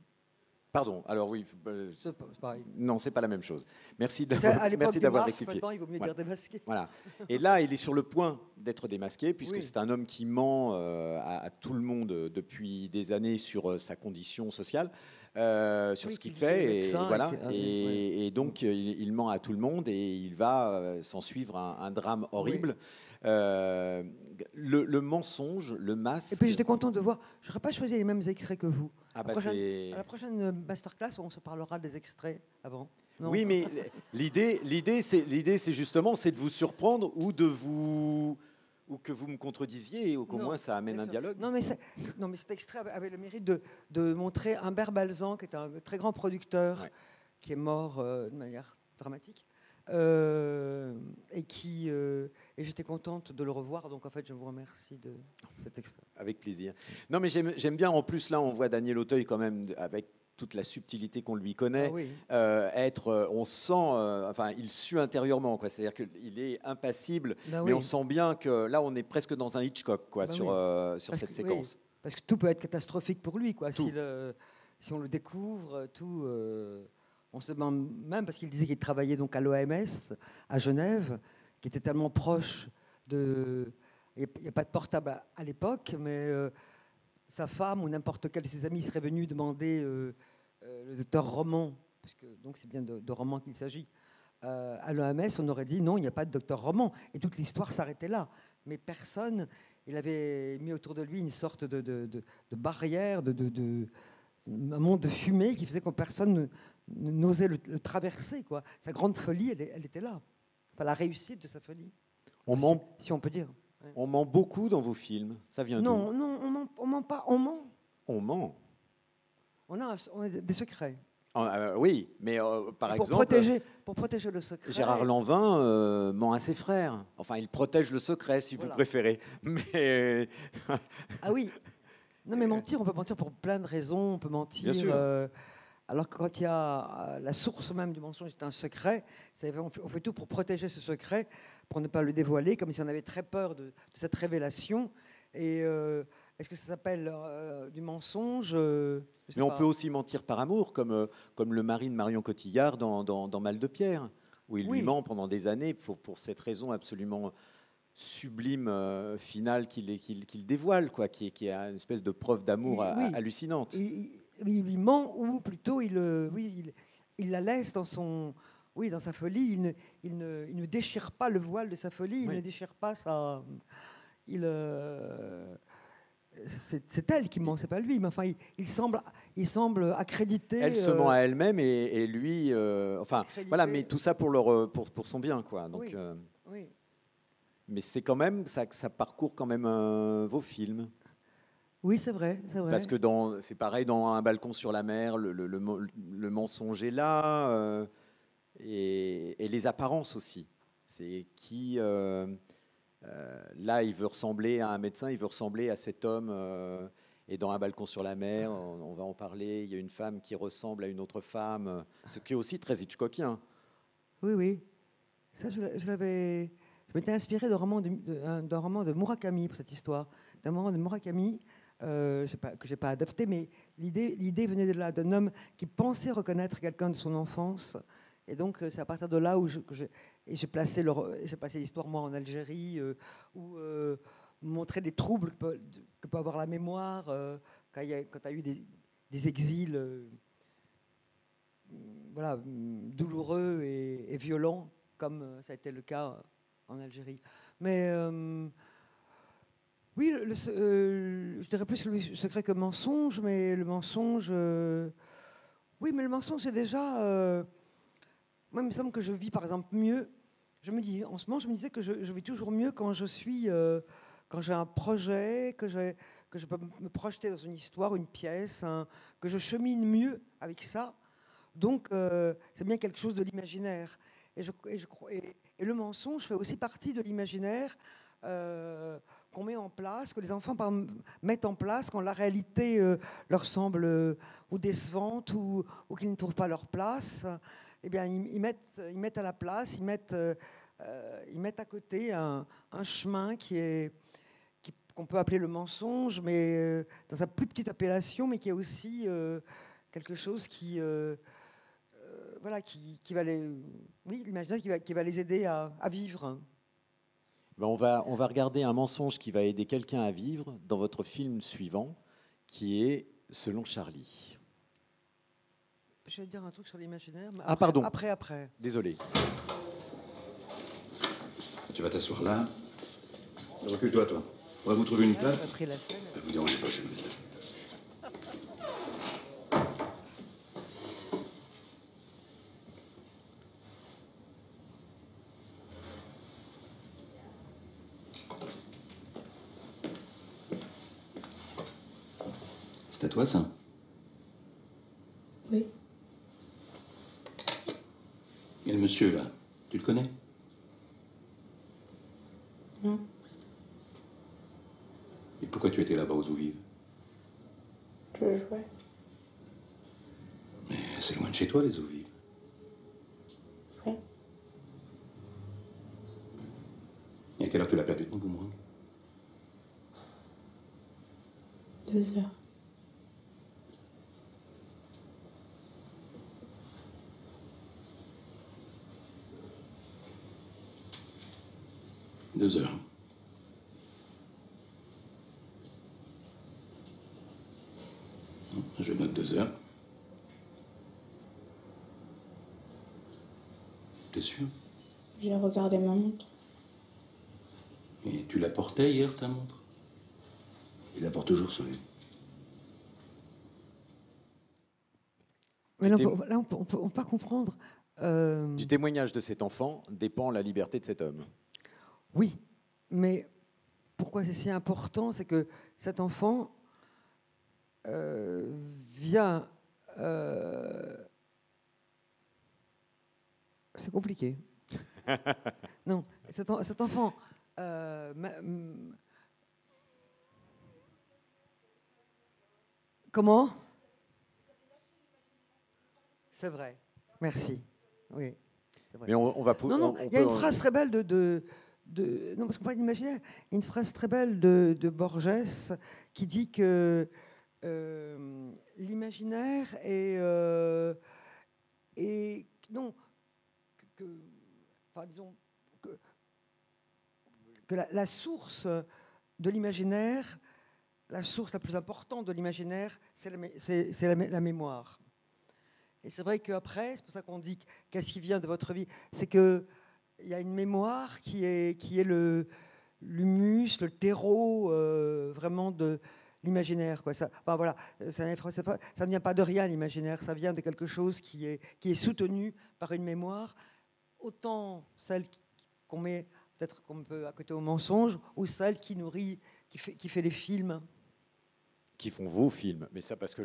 Speaker 1: Pardon, alors oui.
Speaker 2: C'est pareil.
Speaker 1: Non, c'est pas la même chose. Merci
Speaker 2: À l'époque des
Speaker 1: d'avoir
Speaker 2: marches,
Speaker 1: rectifié.
Speaker 2: maintenant, il vaut mieux dire démasqué.
Speaker 1: Voilà. Et là, il est sur le point d'être démasqué, puisque
Speaker 2: Oui.
Speaker 1: c'est un homme qui ment à tout le monde depuis des années sur sa condition sociale, sur
Speaker 2: Oui,
Speaker 1: ce qu'il
Speaker 2: qu'il
Speaker 1: fait.
Speaker 2: est
Speaker 1: Et,
Speaker 2: médecin,
Speaker 1: voilà.
Speaker 2: et
Speaker 1: Et donc, il ment à tout le monde et il va s'en suivre un drame horrible. Le mensonge, le masque.
Speaker 2: Et puis j'étais content de voir. Je n'aurais pas choisi les mêmes extraits que vous.
Speaker 1: Ah bah
Speaker 2: À la prochaine masterclass, on se parlera des extraits avant. Non.
Speaker 1: Oui, mais l'idée, c'est justement, c'est de vous surprendre ou que vous me contredisiez, ou qu'au moins ça amène un dialogue.
Speaker 2: Non, mais cet extrait avait le mérite de montrer Humbert Balzan, qui est un très grand producteur, qui est mort de manière dramatique. Et j'étais contente de le revoir, donc en fait je vous remercie de cet extrait.
Speaker 1: Avec plaisir. Non, mais j'aime bien, en plus là on voit Daniel Auteuil quand même avec toute la subtilité qu'on lui connaît, on sent, enfin il sue intérieurement, quoi. C'est-à-dire qu'il est impassible, mais on sent bien que là on est presque dans un Hitchcock, quoi, sur cette séquence.
Speaker 2: Oui, parce que tout peut être catastrophique pour lui, quoi. Si on le découvre, tout... On se demande même, parce qu'il disait qu'il travaillait donc à l'OMS, à Genève, qui était tellement proche de Il n'y a pas de portable à l'époque, mais sa femme ou n'importe quel de ses amis serait venu demander le docteur Roman, parce que donc c'est bien de Roman qu'il s'agit. À l'OMS, on aurait dit non, il n'y a pas de docteur Roman, et toute l'histoire s'arrêtait là. Mais personne, il avait mis autour de lui une sorte de barrière, un monde de fumée qui faisait que personne n'osait le traverser, quoi. Sa grande folie, elle était là. Enfin, la réussite de sa folie. Si on peut dire. Ouais.
Speaker 1: On ment beaucoup dans vos films. Ça vient d'où?
Speaker 2: Non, on ment pas. On ment.
Speaker 1: On ment.
Speaker 2: On a des secrets.
Speaker 1: Oui, mais par exemple...
Speaker 2: Pour protéger le secret...
Speaker 1: Gérard Lanvin ment à ses frères. Enfin, il protège le secret, si vous préférez. Mais...
Speaker 2: Ah oui. Non, mais mentir, on peut mentir pour plein de raisons. On peut mentir...
Speaker 1: Bien sûr.
Speaker 2: Alors que quand il y a la source même du mensonge, c'est un secret, on fait tout pour protéger ce secret, pour ne pas le dévoiler, comme si on avait très peur de cette révélation. Et est-ce que ça s'appelle du mensonge?
Speaker 1: Mais on peut aussi mentir par amour, comme le mari de Marion Cotillard dans Mal de Pierre, où il lui ment pendant des années pour cette raison absolument sublime finale qu'il dévoile, quoi, qui est une espèce de preuve d'amour hallucinante.
Speaker 2: Il lui ment, ou plutôt il la laisse dans sa folie. Il ne déchire pas le voile de sa folie. Il ne déchire pas sa... c'est elle qui ment, c'est pas lui. Mais enfin, il semble accréditer.
Speaker 1: Elle se ment à elle-même et lui, enfin, voilà. Mais tout ça pour son bien, quoi. Donc,
Speaker 2: oui.
Speaker 1: Mais c'est quand même ça parcourt quand même vos films.
Speaker 2: Oui, c'est vrai.
Speaker 1: Parce que c'est pareil dans Un balcon sur la mer, le mensonge est là, et les apparences aussi. C'est qui... là, il veut ressembler à un médecin, il veut ressembler à cet homme. Et dans Un balcon sur la mer, on va en parler, il y a une femme qui ressemble à une autre femme, ce qui est aussi très Hitchcockien.
Speaker 2: Oui. Ça, je m'étais inspiré d'un roman de Murakami pour cette histoire. D'un roman de Murakami, que je n'ai pas adapté, mais l'idée venait de là, d'un homme qui pensait reconnaître quelqu'un de son enfance. Et donc, c'est à partir de là où j'ai placé l'histoire, moi, en Algérie, où montrer des troubles que peut avoir la mémoire quand il y a eu des exils douloureux et violents, comme ça a été le cas en Algérie. Mais oui, je dirais plus le secret que mensonge, mais le mensonge... oui, mais le mensonge, c'est déjà... moi, il me semble que je vis, par exemple, mieux. En ce moment, je me disais que je vis toujours mieux quand quand j'ai un projet, que je peux me projeter dans une histoire, une pièce, que je chemine mieux avec ça. Donc, c'est bien quelque chose de l'imaginaire. Et le mensonge fait aussi partie de l'imaginaire qu'on met en place, que les enfants mettent en place quand la réalité leur semble ou décevante ou qu'ils ne trouvent pas leur place. Eh bien, ils mettent à la place, ils mettent à côté un chemin qu'on peut appeler le mensonge, mais dans sa plus petite appellation, mais qui est aussi quelque chose qui va l'imaginaire qui va les aider à vivre.
Speaker 1: Ben on va regarder un mensonge qui va aider quelqu'un à vivre dans votre film suivant, qui est Selon Charlie.
Speaker 2: Je vais te dire un truc sur l'imaginaire.
Speaker 1: Pardon.
Speaker 2: Après.
Speaker 1: Désolé.
Speaker 12: Tu vas t'asseoir là. Recule-toi, toi. On va vous trouver une place.
Speaker 2: Après la scène.
Speaker 12: Vous dérangez pas, je vais me mettre là. C'est à toi, ça?
Speaker 5: Oui.
Speaker 12: Et le monsieur, là, tu le connais?
Speaker 5: Non.
Speaker 12: Et pourquoi tu étais là-bas aux eaux vives?
Speaker 5: Je jouais.
Speaker 12: Mais c'est loin de chez toi, les eaux vives.
Speaker 5: Oui.
Speaker 12: Et à quelle heure tu l'as perdu ton boomerang?
Speaker 5: 2 heures.
Speaker 12: Deux heures. Je note 2 heures. T'es sûr?
Speaker 13: J'ai regardé ma montre.
Speaker 12: Et tu la portais hier, ta montre?
Speaker 9: Il la porte toujours sur lui.
Speaker 2: Mais là, on peut pas comprendre.
Speaker 1: Du témoignage de cet enfant dépend la liberté de cet homme.
Speaker 2: Oui, mais pourquoi c'est si important? C'est que cet enfant vient... c'est compliqué. Non, cet enfant... comment? C'est vrai. Merci. Oui. Vrai.
Speaker 1: Mais on va
Speaker 2: Non, non, il y a une phrase très belle non, parce qu'on parle d'imaginaire. Il y a une phrase très belle de Borges qui dit que l'imaginaire est non, enfin, disons que la source de l'imaginaire, la source la plus importante de l'imaginaire, c'est la mémoire. Et c'est vrai qu'après, c'est pour ça qu'on dit qu'est-ce qui vient de votre vie, c'est qu'il y a une mémoire qui est l'humus, le terreau vraiment de l'imaginaire. Enfin, voilà, ça ne vient pas de rien, l'imaginaire, ça vient de quelque chose qui est soutenu par une mémoire, autant celle qu'on met, peut-être qu'on peut à côté au mensonge, ou celle qui nourrit, qui fait les films.
Speaker 1: Qui font vos films, mais ça parce que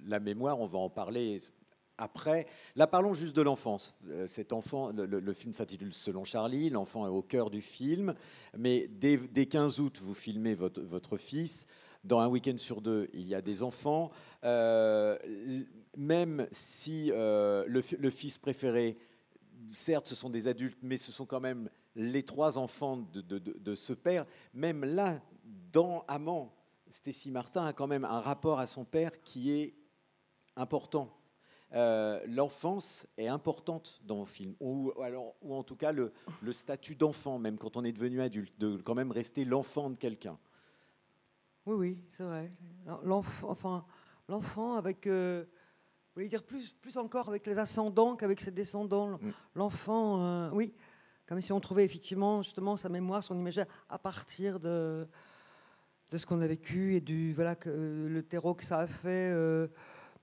Speaker 1: la mémoire, on va en parler après. Là, parlons juste de l'enfance. Cet enfant, le film s'intitule Selon Charlie, l'enfant est au cœur du film, mais dès 15 août, vous filmez votre fils. Dans Un week-end sur 2, il y a des enfants. Même si le fils préféré, certes, ce sont des adultes, mais ce sont quand même les 3 enfants de ce père. Même là, dans Amant, Stécie Martin a quand même un rapport à son père qui est important. L'enfance est importante dans le film, ou en tout cas le statut d'enfant, même quand on est devenu adulte, de quand même rester l'enfant de quelqu'un.
Speaker 2: Oui, c'est vrai. L'enfant avec, vous voulez dire plus encore avec les ascendants qu'avec ses descendants. L'enfant, oui, comme si on trouvait effectivement justement sa mémoire, son imaginaire à partir de ce qu'on a vécu et le terreau que ça a fait.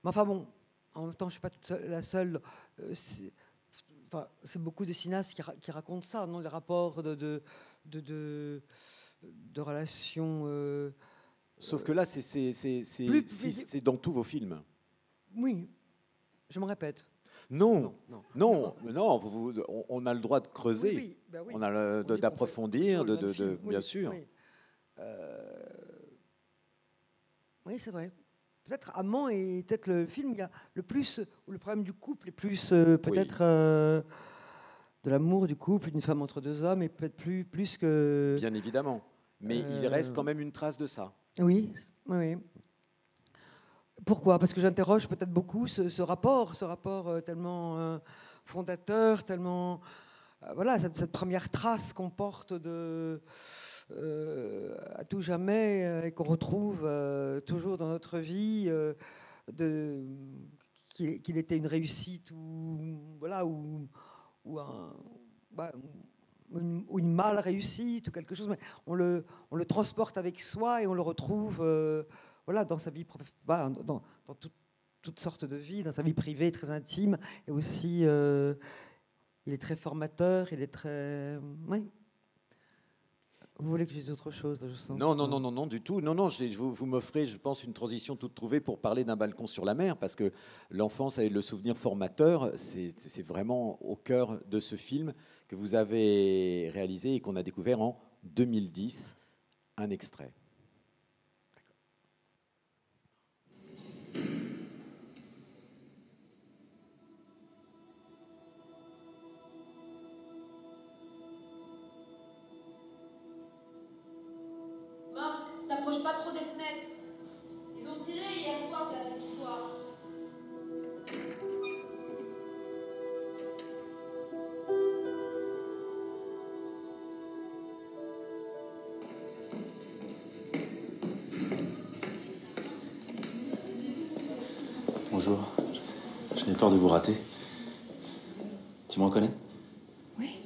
Speaker 2: Mais enfin bon, en même temps, je ne suis pas la seule. C'est beaucoup de cinéastes qui racontent ça, non, les rapports de relations.
Speaker 1: Sauf que là, c'est dans tous vos films.
Speaker 2: Oui, je me répète.
Speaker 1: Non, on a le droit de creuser,
Speaker 2: oui, ben oui.
Speaker 1: On a d'approfondir, bien sûr.
Speaker 2: Oui. Oui, c'est vrai. Peut-être Amant est peut-être le film où il y a le plus, où le problème du couple est plus peut-être de l'amour du couple, d'une femme entre 2 hommes, et peut-être plus que.
Speaker 1: Bien évidemment, mais il reste quand même une trace de ça.
Speaker 2: Oui, oui. Pourquoi? Parce que j'interroge peut-être beaucoup ce rapport tellement fondateur, tellement voilà cette première trace qu'on porte à tout jamais et qu'on retrouve toujours dans notre vie, qu'il était une réussite ou une mal réussite ou quelque chose, mais on le transporte avec soi et on le retrouve dans sa vie, dans toutes sortes de vies, dans sa vie privée très intime, et aussi il est très formateur, il est très... Oui. Vous voulez que je dise autre chose là, je sens.
Speaker 1: Non, du tout. Non, vous m'offrez, je pense, une transition toute trouvée pour parler d'un balcon sur la mer, parce que l'enfance et le souvenir formateur, c'est vraiment au cœur de ce film que vous avez réalisé et qu'on a découvert en 2010. Un extrait.
Speaker 14: T'approches pas trop des fenêtres. Ils ont tiré hier soir, place des Victoires.
Speaker 15: Bonjour. J'avais peur de vous rater. Tu me reconnais?
Speaker 14: Oui.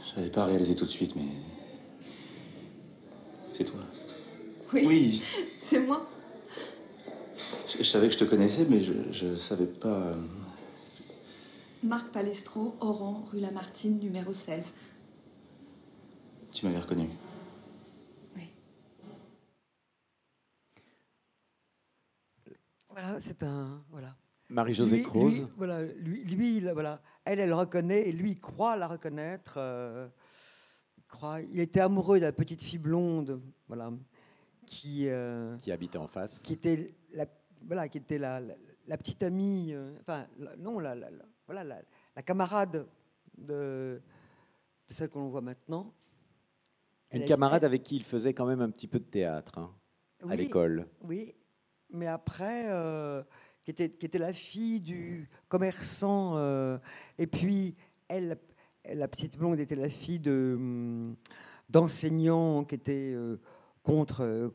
Speaker 15: Je n'avais pas réalisé tout de suite, mais... C'est toi.
Speaker 14: Oui.
Speaker 15: Oui.
Speaker 14: C'est moi.
Speaker 15: Je savais que je te connaissais, mais je savais pas...
Speaker 14: Marc Palestro, Oran, rue Lamartine, numéro 16.
Speaker 15: Tu m'avais reconnu.
Speaker 2: Voilà, c'est un... Voilà.
Speaker 1: Marie-Josée Croze.
Speaker 2: Voilà, voilà, elle reconnaît, et lui, il croit la reconnaître. Il était amoureux de la petite fille blonde, voilà, qui
Speaker 1: habitait en face.
Speaker 2: Qui était la petite amie, la camarade de celle que l'on voit maintenant.
Speaker 1: Une camarade avec qui il faisait quand même un petit peu de théâtre, hein, à l'école.
Speaker 2: Oui, mais après, qui était la fille du commerçant, et puis elle, la petite blonde, était la fille d'enseignants qui étaient contre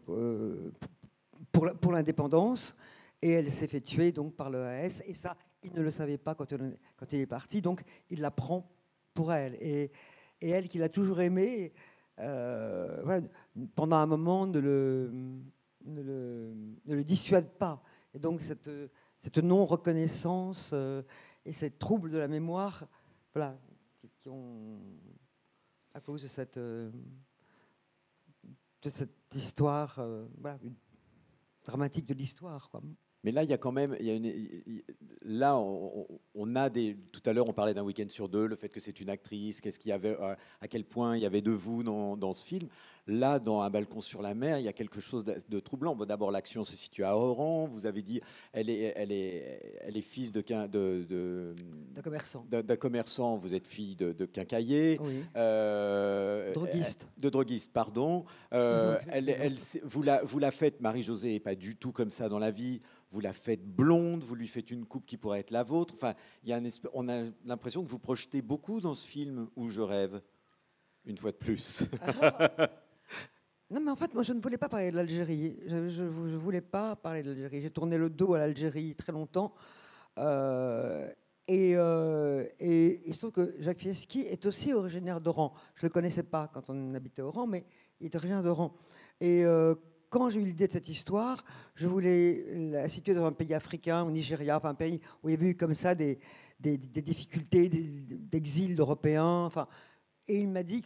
Speaker 2: pour l'indépendance, et elle s'est fait tuer donc par le AS, et ça, il ne le savait pas quand il est parti, donc il la prend pour elle, et elle qui l'a toujours aimé, voilà, pendant un moment ne le dissuade pas, et donc cette non-reconnaissance et ces troubles de la mémoire, voilà, qui ont, à cause de cette histoire, voilà, dramatique de l'histoire, quoi.
Speaker 1: Mais là, il y a quand même, là, on a des. Tout à l'heure, on parlait d'un week-end sur deux, le fait que c'est une actrice, qu'est-ce qu'il y avait, à quel point il y avait de vous dans ce film. Là, dans Un balcon sur la mer, il y a quelque chose de troublant. Bon, d'abord, l'action se situe à Oran. Vous avez dit, elle est fils d'un
Speaker 2: commerçant.
Speaker 1: D'un commerçant. Vous êtes fille de quincaillier.
Speaker 2: Oui. Droguiste.
Speaker 1: De droguiste, pardon. Vous la faites, Marie-Josée, et pas du tout comme ça dans la vie. Vous la faites blonde, vous lui faites une coupe qui pourrait être la vôtre. Enfin, on a l'impression que vous projetez beaucoup dans ce film où je rêve, une fois de plus.
Speaker 2: Non, mais en fait, moi, je ne voulais pas parler de l'Algérie. Je ne voulais pas parler de l'Algérie. J'ai tourné le dos à l'Algérie très longtemps. Et il se trouve que Jacques Fieschi est aussi originaire d'Oran. Je ne le connaissais pas quand on habitait Oran, mais il est originaire d'Oran. Et quand j'ai eu l'idée de cette histoire, je voulais la situer dans un pays africain, au Nigeria, enfin un pays où il y avait eu comme ça des difficultés d'exil d'Européens. Enfin, et il m'a dit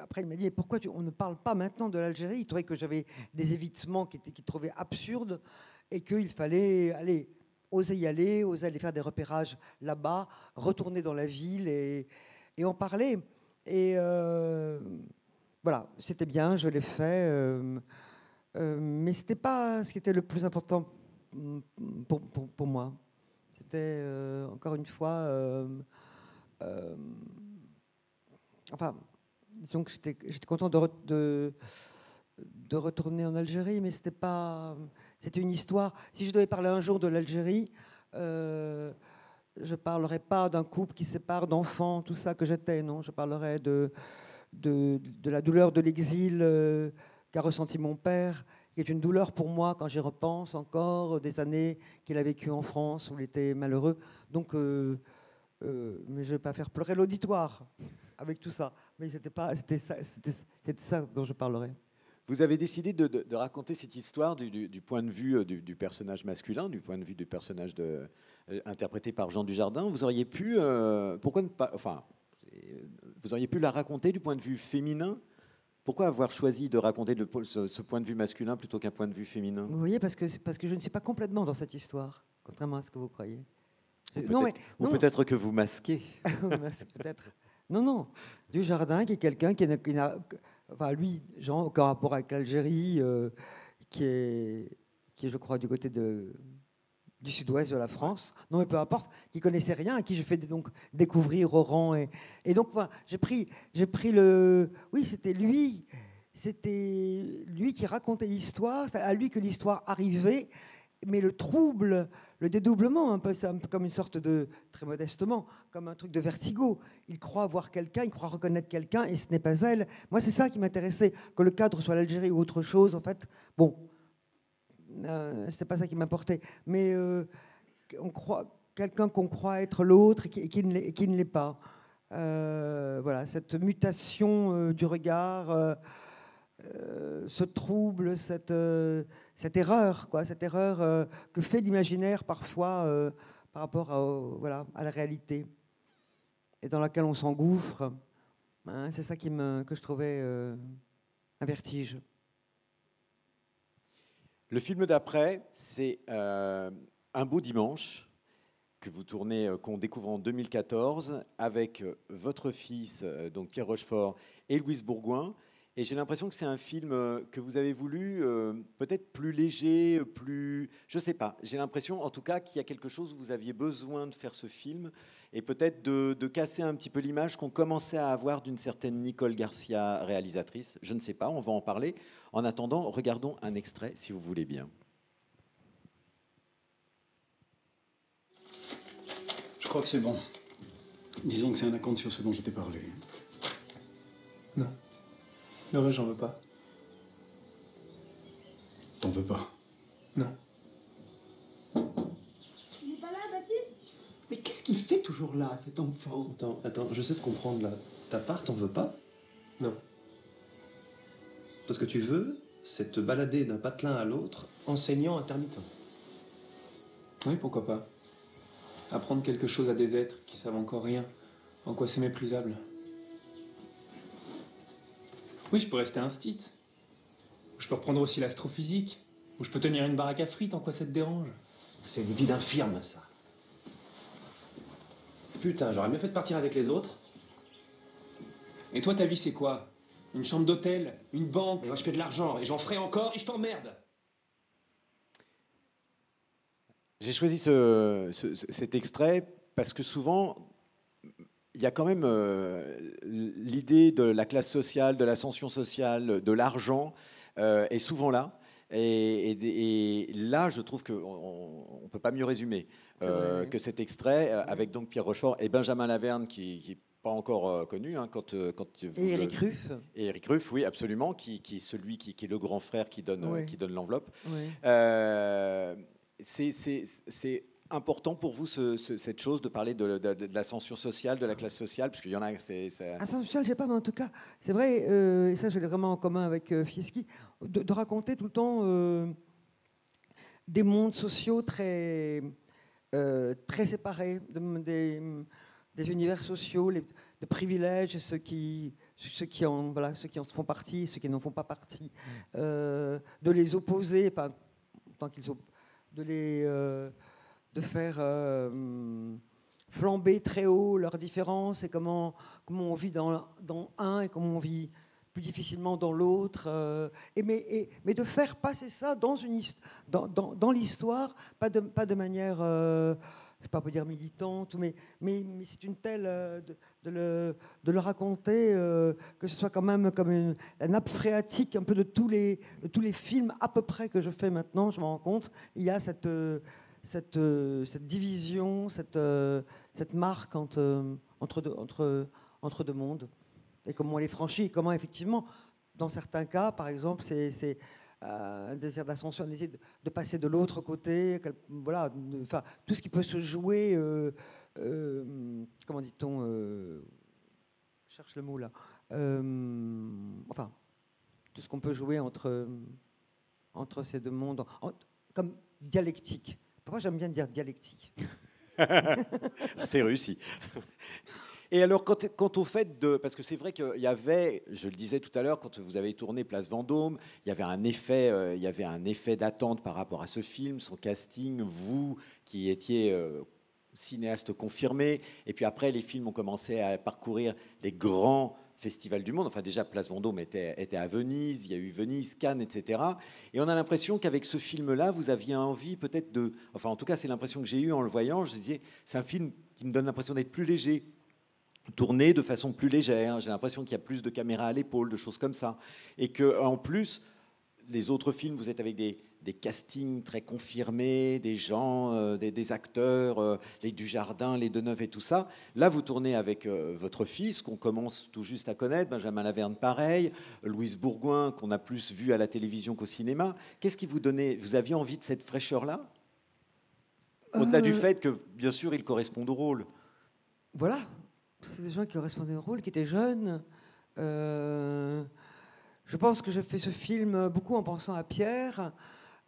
Speaker 2: après il m'a dit, mais pourquoi on ne parle pas maintenant de l'Algérie? Il trouvait que j'avais des évitements qu'il trouvait absurdes et qu'il fallait oser aller faire des repérages là-bas, retourner dans la ville et en parler. Et voilà, c'était bien, je l'ai fait, mais c'était pas ce qui était le plus important pour moi. C'était encore une fois. Enfin, disons que j'étais content de retourner en Algérie, mais c'était une histoire. Si je devais parler un jour de l'Algérie, je parlerais pas d'un couple qui sépare d'enfants, tout ça que j'étais, non. Je parlerais de la douleur de l'exil qu'a ressenti mon père, qui est une douleur pour moi quand j'y repense encore, des années qu'il a vécues en France où il était malheureux. Donc, mais je ne vais pas faire pleurer l'auditoire avec tout ça. Mais c'était ça dont je parlerai.
Speaker 1: Vous avez décidé de raconter cette histoire du point de vue du personnage masculin, du point de vue du personnage interprété par Jean Dujardin. Vous auriez pu, pourquoi ne pas, enfin, vous auriez pu la raconter du point de vue féminin. Pourquoi avoir choisi de raconter ce point de vue masculin plutôt qu'un point de vue féminin? Vous
Speaker 2: voyez, parce que je ne suis pas complètement dans cette histoire, contrairement à ce que vous croyez.
Speaker 1: Ou peut-être que vous masquez.
Speaker 2: Peut-être. Non. Dujardin, qui est quelqu'un qui n'a... Enfin, lui, Jean, aucun rapport avec l'Algérie, qui est, je crois, du côté du sud-ouest de la France. Non, mais peu importe, qui connaissait rien, à qui j'ai fait donc découvrir Oran. Et donc, voilà, j'ai pris le... Oui, c'était lui qui racontait l'histoire, c'est à lui que l'histoire arrivait, mais le trouble, le dédoublement, c'est un peu comme une sorte de, très modestement, comme un truc de vertigo. Il croit voir quelqu'un, il croit reconnaître quelqu'un, et ce n'est pas elle. Moi, c'est ça qui m'intéressait, que le cadre soit l'Algérie ou autre chose, en fait. Bon, c'était pas ça qui m'importait. Mais quelqu'un qu'on croit être l'autre et qui ne l'est pas. Voilà, cette mutation du regard, ce trouble, cette erreur, cette erreur que fait l'imaginaire parfois par rapport à la réalité et dans laquelle on s'engouffre. Hein, c'est ça que je trouvais un vertige.
Speaker 1: Le film d'après, c'est Un beau dimanche, que vous tournez, qu'on découvre en 2014, avec votre fils, donc Pierre Rochefort, et Louise Bourgoin. Et j'ai l'impression que c'est un film que vous avez voulu peut-être plus léger, plus... Je ne sais pas. J'ai l'impression, en tout cas, qu'il y a quelque chose où vous aviez besoin de faire ce film et peut-être de casser un petit peu l'image qu'on commençait à avoir d'une certaine Nicole Garcia, réalisatrice. Je ne sais pas, on va en parler. En attendant, regardons un extrait, si vous voulez bien.
Speaker 12: Je crois que c'est bon. Disons que c'est un acompte sur ce dont je t'ai parlé.
Speaker 11: Non. Le reste, j'en veux pas.
Speaker 12: T'en veux pas?
Speaker 11: Non.
Speaker 14: Il n'est pas là, Baptiste?
Speaker 16: Mais qu'est-ce qu'il fait toujours là, cet enfant?
Speaker 7: Attends, je sais de comprendre là. Ta part, t'en veux pas?
Speaker 11: Non.
Speaker 7: Toi, ce que tu veux, c'est te balader d'un patelin à l'autre, enseignant intermittent.
Speaker 11: Oui, pourquoi pas. Apprendre quelque chose à des êtres qui savent encore rien. En quoi c'est méprisable. Oui, je peux rester instit. Ou je peux reprendre aussi l'astrophysique. Ou je peux tenir une baraque à frites, en quoi ça te dérange?
Speaker 7: C'est une vie d'infirme, ça. Putain, j'aurais mieux fait de partir avec les autres.
Speaker 11: Et toi, ta vie, c'est quoi? Une chambre d'hôtel? Une banque?
Speaker 7: Moi, je fais de l'argent, et j'en ferai encore, et je t'emmerde.
Speaker 1: J'ai choisi cet extrait parce que souvent, il y a quand même l'idée de la classe sociale, de l'ascension sociale, de l'argent est souvent là. Et là, je trouve qu'on ne peut pas mieux résumer que cet extrait avec donc Pierre Rochefort et Benjamin Laverne qui n'est pas encore connu. Hein,
Speaker 2: et Éric Ruff.
Speaker 1: Et Éric Ruff, oui, absolument, qui est celui qui est le grand frère qui donne l'enveloppe.
Speaker 2: Oui.
Speaker 1: C'est important pour vous cette chose de parler de l'ascension sociale, de la classe sociale, parce qu'il y en a.
Speaker 2: Ascension sociale, je sais pas, mais en tout cas, c'est vrai, et ça, je l'ai vraiment en commun avec Fieschi, de raconter tout le temps des mondes sociaux très séparés, des univers sociaux, de privilèges, ceux qui en font partie, ceux qui n'en font pas partie, de les opposer, enfin, tant qu'ils sont de faire flamber très haut leurs différences et comment on vit dans un et comment on vit plus difficilement dans l'autre. Mais de faire passer ça dans l'histoire, pas de manière, je ne sais pas dire militante, mais c'est une telle de le raconter que ce soit quand même comme la nappe phréatique un peu de tous les films à peu près que je fais maintenant, je m'en rends compte. Il y a cette division, cette marque entre deux mondes, et comment on les franchit, et comment effectivement, dans certains cas, par exemple, c'est un désir d'ascension, un désir de passer de l'autre côté, voilà, tout ce qui peut se jouer, comment dit-on, je cherche le mot là, enfin, tout ce qu'on peut jouer entre ces deux mondes, comme dialectique. Pourquoi j'aime bien dire dialectique?
Speaker 1: C'est réussi. Et alors, quant au fait de... Parce que c'est vrai qu'il y avait, je le disais tout à l'heure, quand vous avez tourné Place Vendôme, il y avait un effet d'attente par rapport à ce film, son casting, vous qui étiez cinéaste confirmé, et puis après, les films ont commencé à parcourir les grands festivals du monde. Enfin, déjà, Place Vendôme était à Venise, il y a eu Venise, Cannes, etc. Et on a l'impression qu'avec ce film-là, vous aviez envie peut-être de... Enfin, en tout cas, c'est l'impression que j'ai eue en le voyant. Je me disais, c'est un film qui me donne l'impression d'être plus léger, tourné de façon plus légère. J'ai l'impression qu'il y a plus de caméras à l'épaule, de choses comme ça. Et qu'en plus, les autres films, vous êtes avec des des castings très confirmés, des gens, des acteurs, les Dujardin, les Deneuve et tout ça. Là, vous tournez avec votre fils, qu'on commence tout juste à connaître, Benjamin Laverne pareil, Louise Bourgoin, qu'on a plus vu à la télévision qu'au cinéma. Qu'est-ce qui vous donnait... Vous aviez envie de cette fraîcheur-là ? Au-delà du fait que, bien sûr, ils correspondent au rôle.
Speaker 2: Voilà. C'est des gens qui correspondaient au rôle, qui étaient jeunes. Je pense que j'ai fait ce film beaucoup en pensant à Pierre,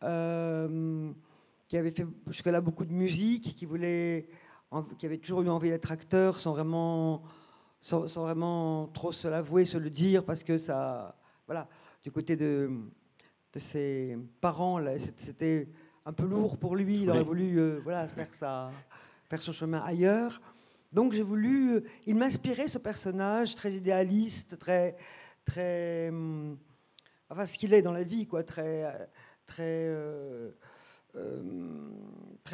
Speaker 2: qui avait fait jusque-là beaucoup de musique, qui avait toujours eu envie d'être acteur sans vraiment trop se l'avouer, se le dire, parce que ça... Voilà. Du côté de ses parents, là, c'était un peu lourd pour lui. Il aurait voulu faire son chemin ailleurs. Donc j'ai voulu... il m'inspirait, ce personnage très idéaliste, très enfin, ce qu'il est dans la vie, quoi, très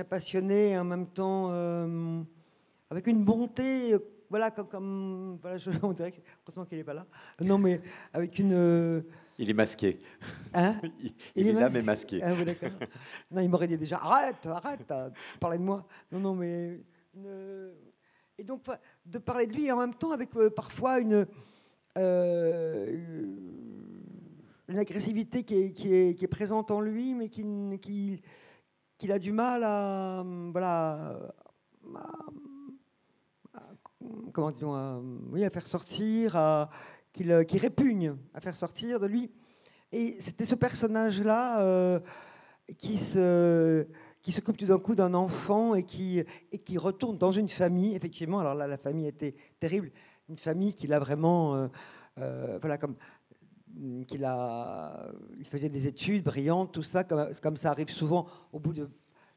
Speaker 2: passionné, en même temps avec une bonté, voilà, voilà, on dirait heureusement qu'il n'est pas là. Non, mais avec une...
Speaker 1: Il est masqué.
Speaker 2: Hein?
Speaker 1: il est là, mais masqué.
Speaker 2: Ah, oui, d'accord. Non, il m'aurait dit déjà, arrête, parlez de moi. Non, mais... Et donc, de parler de lui, et en même temps, avec parfois une agressivité qui est présente en lui, mais qu'il a du mal à... Voilà... comment dit-on, oui, à faire sortir, qui répugne à faire sortir de lui. Et c'était ce personnage-là qui s'occupe tout d'un coup d'un enfant et qui retourne dans une famille, effectivement. Alors là, la famille était terrible. Une famille qu'il a vraiment... voilà, comme... il faisait des études brillantes, tout ça, comme ça arrive souvent au bout de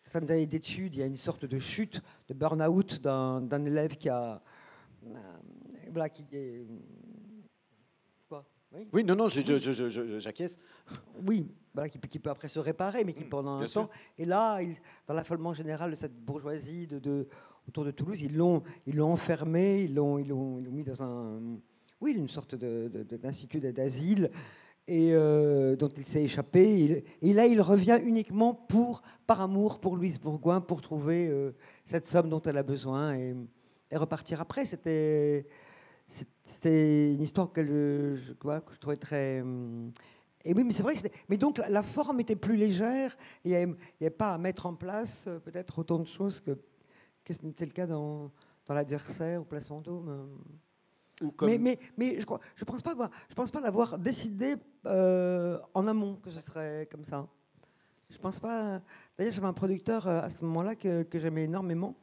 Speaker 2: certaines années d'études, il y a une sorte de chute, de burn-out d'un élève qui a... voilà, qui est... Quoi ?
Speaker 1: Oui, non, j'acquiesce.
Speaker 2: Oui, voilà, qui peut après se réparer, mais qui pendant un temps... Et là, dans l'affolement général de cette bourgeoisie autour de Toulouse, ils l'ont enfermé, ils l'ont mis dans une sorte d'institut d'asile, et dont il s'est échappé. Et là, il revient uniquement par amour pour Louise Bourgoin, pour trouver cette somme dont elle a besoin et repartir après. C'était une histoire que je trouvais très... Et oui, mais c'est vrai. Mais donc, la forme était plus légère. Il n'y avait pas à mettre en place peut-être autant de choses que ce n'était le cas dans l'Adversaire ou Place Vendôme. Mais je pense pas l'avoir décidé en amont que ce serait comme ça. Je pense pas. D'ailleurs, j'avais un producteur à ce moment-là que j'aimais énormément,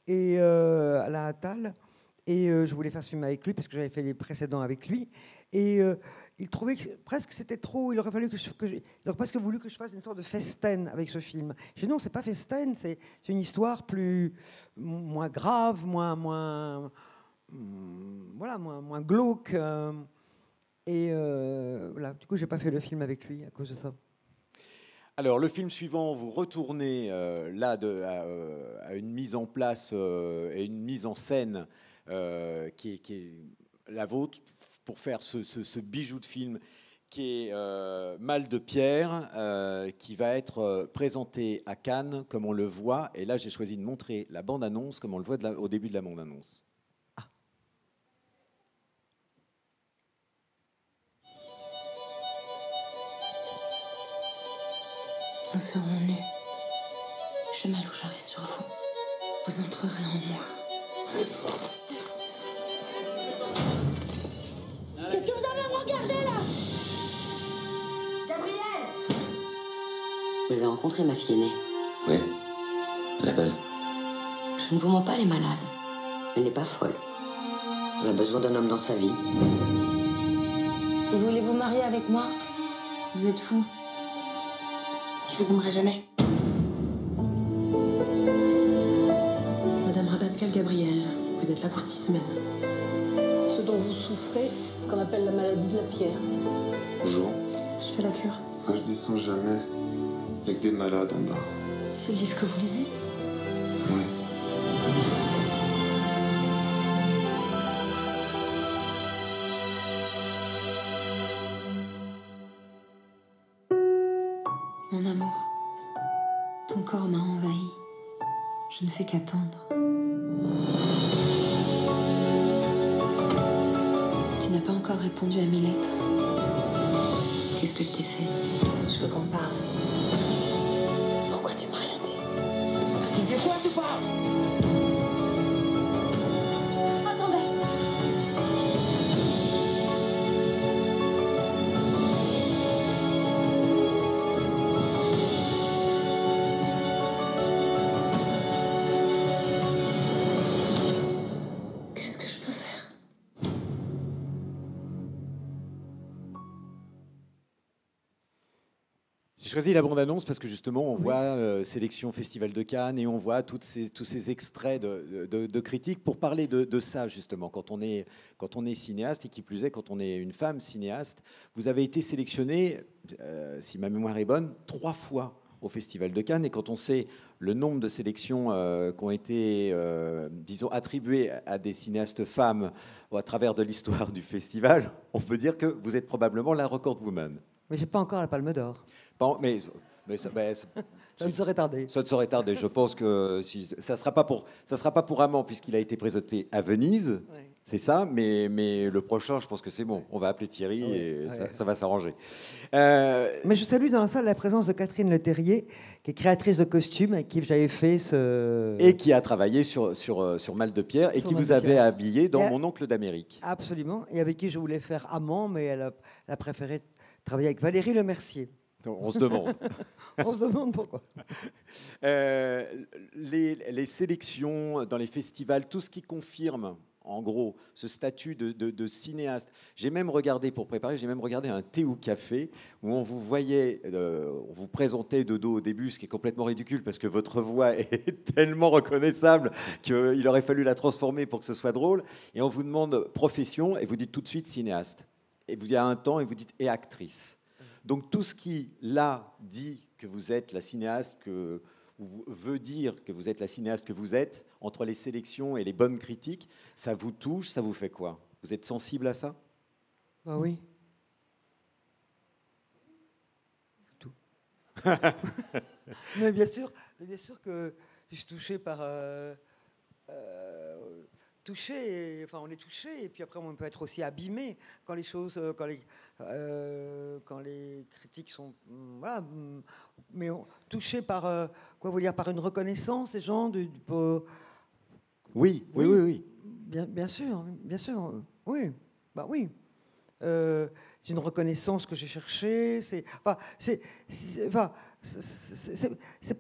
Speaker 2: et Alain Attal, et je voulais faire ce film avec lui parce que j'avais fait les précédents avec lui, et il trouvait que presque c'était trop. Il aurait presque voulu que je fasse une sorte de festen avec ce film. J'ai dit non, c'est pas festen, c'est une histoire moins grave, moins glauque. Et voilà, du coup, j'ai pas fait le film avec lui à cause de ça.
Speaker 1: Alors, le film suivant, vous retournez là à une mise en place et une mise en scène qui est la vôtre pour faire ce bijou de film qui est Mal de Pierre, qui va être présenté à Cannes, comme on le voit. Et là, j'ai choisi de montrer la bande-annonce, comme on le voit au début de la bande-annonce.
Speaker 17: Nous serons nus. Je m'allongerai sur vous. Vous entrerez en moi. Vous êtes forte.
Speaker 14: Qu'est-ce que vous avez à me regarder là?
Speaker 17: Gabriel! Vous l'avez rencontrée, ma fille aînée?
Speaker 10: Oui. Elle est belle.
Speaker 17: Je ne vous mens pas, elle est malade. Elle n'est pas folle. Elle a besoin d'un homme dans sa vie.
Speaker 18: Vous voulez vous marier avec moi? Vous êtes fou. Je vous aimerai jamais.
Speaker 19: Madame Rabascal Gabriel, vous êtes là pour 6 semaines.
Speaker 18: Ce dont vous souffrez, c'est ce qu'on appelle la maladie de la pierre.
Speaker 20: Bonjour.
Speaker 19: Je fais la cure.
Speaker 20: Moi, je descends jamais. Avec des malades en bas.
Speaker 19: C'est le livre que vous lisez?
Speaker 20: Oui.
Speaker 17: Mon amour, ton corps m'a envahi. Je ne fais qu'attendre. Tu n'as pas encore répondu à mes lettres. Qu'est-ce que je t'ai fait? Je veux qu'on parle. Pourquoi tu m'as rien dit?
Speaker 14: De quoi tu parles? Attendez.
Speaker 17: Qu'est-ce que je peux faire?
Speaker 1: J'ai choisi la bande-annonce parce que justement, on voit sélection Festival de Cannes et on voit tous ces extraits de critiques pour parler de ça, justement. Quand on est cinéaste, et qui plus est, quand on est une femme cinéaste, vous avez été sélectionnée, si ma mémoire est bonne, 3 fois au Festival de Cannes. Et quand on sait le nombre de sélections qui ont été, disons, attribuées à des cinéastes femmes à travers de l'histoire du festival, on peut dire que vous êtes probablement la record woman.
Speaker 2: Mais j'ai pas encore la Palme d'Or.
Speaker 1: Bon, mais
Speaker 2: ça ne saurait tarder.
Speaker 1: Ça ne saurait tarder. Je pense que ça ne sera pas pour Amand, puisqu'il a été présenté à Venise. Ouais. C'est ça, mais le prochain, je pense que c'est bon. On va appeler Thierry et ça va s'arranger.
Speaker 2: Mais je salue dans la salle la présence de Catherine Leterrier, qui est créatrice de costumes, avec qui j'avais fait ce...
Speaker 1: Et qui a travaillé sur Mal de Pierre, et qui vous avait habillé dans Mon oncle d'Amérique.
Speaker 2: Absolument, et avec qui je voulais faire Amand, mais elle a préféré travailler avec Valérie Lemercier.
Speaker 1: On se demande.
Speaker 2: On se demande pourquoi.
Speaker 1: Les sélections dans les festivals, tout ce qui confirme, en gros, ce statut de cinéaste. J'ai même regardé, pour préparer, un thé ou café où on vous voyait, on vous présentait de dos au début, ce qui est complètement ridicule parce que votre voix est tellement reconnaissable qu'il aurait fallu la transformer pour que ce soit drôle. Et on vous demande profession et vous dites tout de suite cinéaste. Et vous y a un temps et vous dites et actrice. Donc tout ce qui, là, dit que vous êtes la cinéaste, ou veut dire que vous êtes la cinéaste que vous êtes, entre les sélections et les bonnes critiques, ça vous touche, ça vous fait quoi? Vous êtes sensible à ça?
Speaker 2: Bah oui. Tout. Mais bien sûr que je suis touché par... touché, enfin on est touché, et puis après on peut être aussi abîmé quand les choses, quand les critiques sont, voilà, mais touché par quoi vous dire, par une reconnaissance des gens
Speaker 1: oui.
Speaker 2: Bien sûr, oui, bah oui. C'est une reconnaissance que j'ai cherchée. C'est pas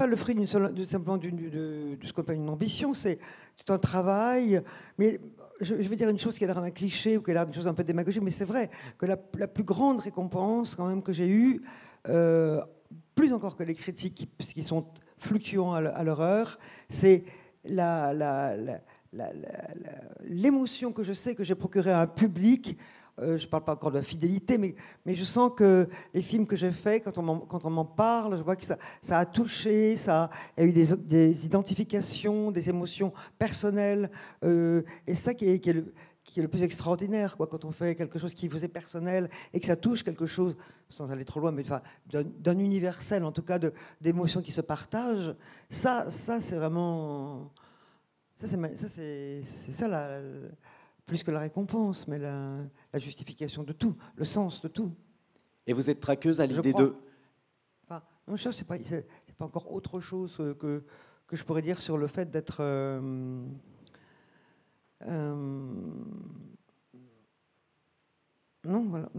Speaker 2: le fruit simplement de ce qu'on appelle une ambition. C'est tout un travail. Mais je vais dire une chose qui a l'air d'un cliché ou qui a l'air d'une chose un peu démagogique, mais c'est vrai que la plus grande récompense quand même que j'ai eue, plus encore que les critiques qui sont fluctuants à leur heure, c'est l'émotion que je sais que j'ai procurée à un public. Je ne parle pas encore de la fidélité, mais je sens que les films que j'ai faits, quand on m'en parle, je vois que ça a touché, il y a eu des identifications, des émotions personnelles. Et c'est ça qui est le plus extraordinaire, quoi, quand on fait quelque chose qui vous est personnel et que ça touche quelque chose, sans aller trop loin, mais enfin, d'un universel, en tout cas, d'émotions qui se partagent. Ça c'est vraiment... Ça, c'est ça, plus que la récompense, mais la justification de tout, le sens de tout.
Speaker 1: Et vous êtes traqueuse à l'idée de...
Speaker 2: Enfin, non, ça, c'est pas encore autre chose que je pourrais dire sur le fait d'être... Non, voilà.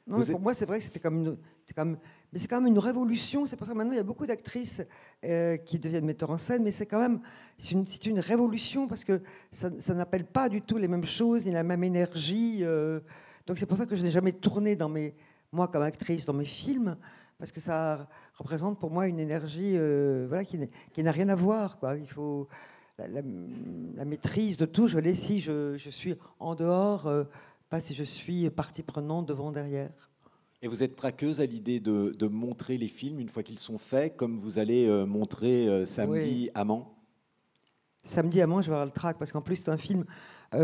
Speaker 2: Non, pour moi, c'est vrai que c'était comme mais c'est quand même une révolution. C'est pour ça que maintenant, il y a beaucoup d'actrices qui deviennent metteurs en scène, mais c'est quand même c'est une révolution parce que ça n'appelle pas du tout les mêmes choses, ni la même énergie. Donc c'est pour ça que je n'ai jamais tourné moi comme actrice dans mes films, parce que ça représente pour moi une énergie voilà, qui n'a rien à voir, quoi. Il faut la maîtrise de tout. Je l'ai si je suis en dehors, pas si je suis partie prenante devant, derrière.
Speaker 1: Et vous êtes traqueuse à l'idée de montrer les films une fois qu'ils sont faits, comme vous allez montrer samedi Amand?
Speaker 2: Samedi Amand, je vais avoir le trac, parce qu'en plus, c'est un film...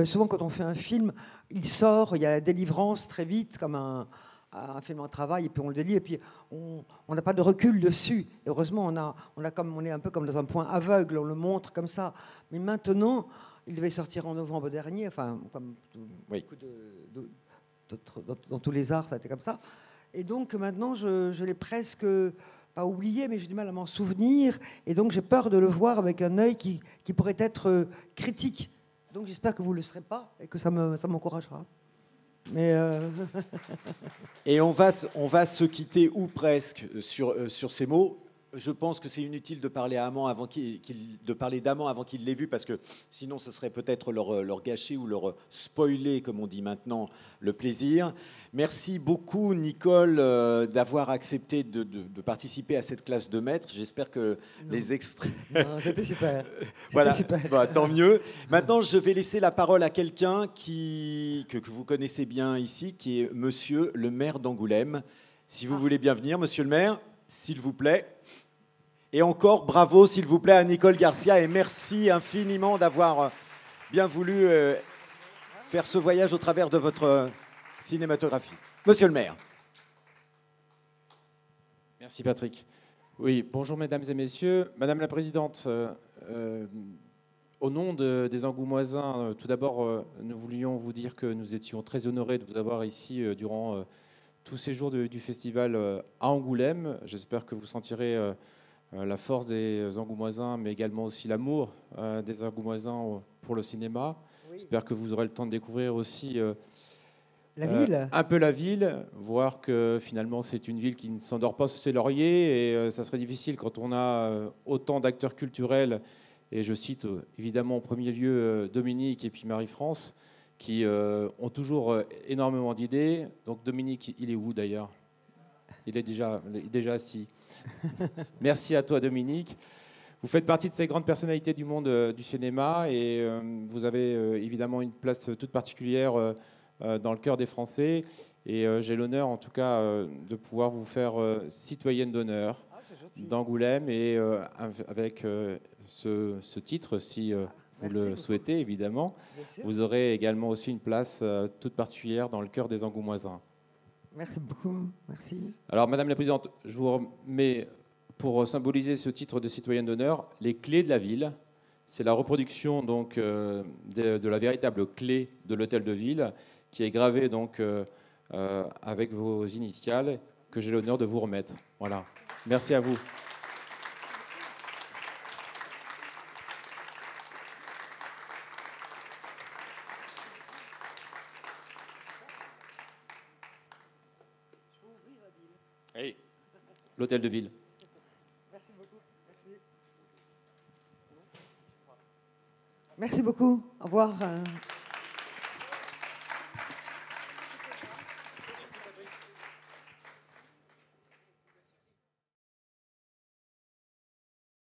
Speaker 2: souvent, quand on fait un film, il sort, il y a la délivrance très vite, comme un un film en travail et puis on le délie et puis on n'a pas de recul dessus. Et heureusement, on est un peu comme dans un point aveugle, on le montre comme ça. Mais maintenant, il devait sortir en novembre dernier, enfin, comme beaucoup dans tous les arts, ça a été comme ça. Et donc maintenant, je l'ai presque pas oublié, mais j'ai du mal à m'en souvenir. Et donc j'ai peur de le voir avec un œil qui pourrait être critique. Donc j'espère que vous ne le serez pas et que ça m'encouragera. Mais
Speaker 1: Et on va se quitter ou presque sur ces mots. Je pense que c'est inutile de parler d'Amand avant qu'il l'ait vu, parce que sinon ce serait peut-être leur gâcher ou leur spoiler, comme on dit maintenant, le plaisir. Merci beaucoup, Nicole, d'avoir accepté de participer à cette classe de maître. J'espère que les extraits...
Speaker 2: Non, c'était super.
Speaker 1: Voilà,
Speaker 2: super.
Speaker 1: Bah, tant mieux. Maintenant, je vais laisser la parole à quelqu'un que vous connaissez bien ici, qui est Monsieur le maire d'Angoulême. Si vous voulez bien venir, Monsieur le maire, s'il vous plaît. Et encore, bravo, s'il vous plaît, à Nicole Garcia, et merci infiniment d'avoir bien voulu faire ce voyage au travers de votre cinématographie. Monsieur le maire.
Speaker 11: Merci Patrick. Oui, bonjour mesdames et messieurs. Madame la présidente, au nom des Angoumoisins, tout d'abord, nous voulions vous dire que nous étions très honorés de vous avoir ici durant tous ces jours du festival à Angoulême. J'espère que vous sentirez la force des Angoumoisins, mais également aussi l'amour des Angoumoisins pour le cinéma. Oui. J'espère que vous aurez le temps de découvrir aussi
Speaker 2: la ville.
Speaker 11: Un peu la ville, voir que finalement c'est une ville qui ne s'endort pas sous ses lauriers, et ça serait difficile quand on a autant d'acteurs culturels, et je cite évidemment en premier lieu Dominique et puis Marie-France, qui ont toujours énormément d'idées. Donc Dominique, il est où d'ailleurs? Il est déjà assis. Merci à toi, Dominique. Vous faites partie de ces grandes personnalités du monde du cinéma, et vous avez évidemment une place toute particulière dans le cœur des Français. Et j'ai l'honneur, en tout cas, de pouvoir vous faire citoyenne d'honneur d'Angoulême, et avec ce titre, si vous le souhaitez, évidemment, vous aurez également aussi une place toute particulière dans le cœur des Angoumoisins.
Speaker 2: Merci beaucoup, merci.
Speaker 11: Alors, Madame la Présidente, je vous remets, pour symboliser ce titre de citoyenne d'honneur, les clés de la ville. C'est la reproduction donc de la véritable clé de l'hôtel de ville, qui est gravée donc avec vos initiales, que j'ai l'honneur de vous remettre. Voilà. Merci à vous. Hey. L'hôtel de ville.
Speaker 2: Merci beaucoup. Merci. Merci beaucoup. Au revoir.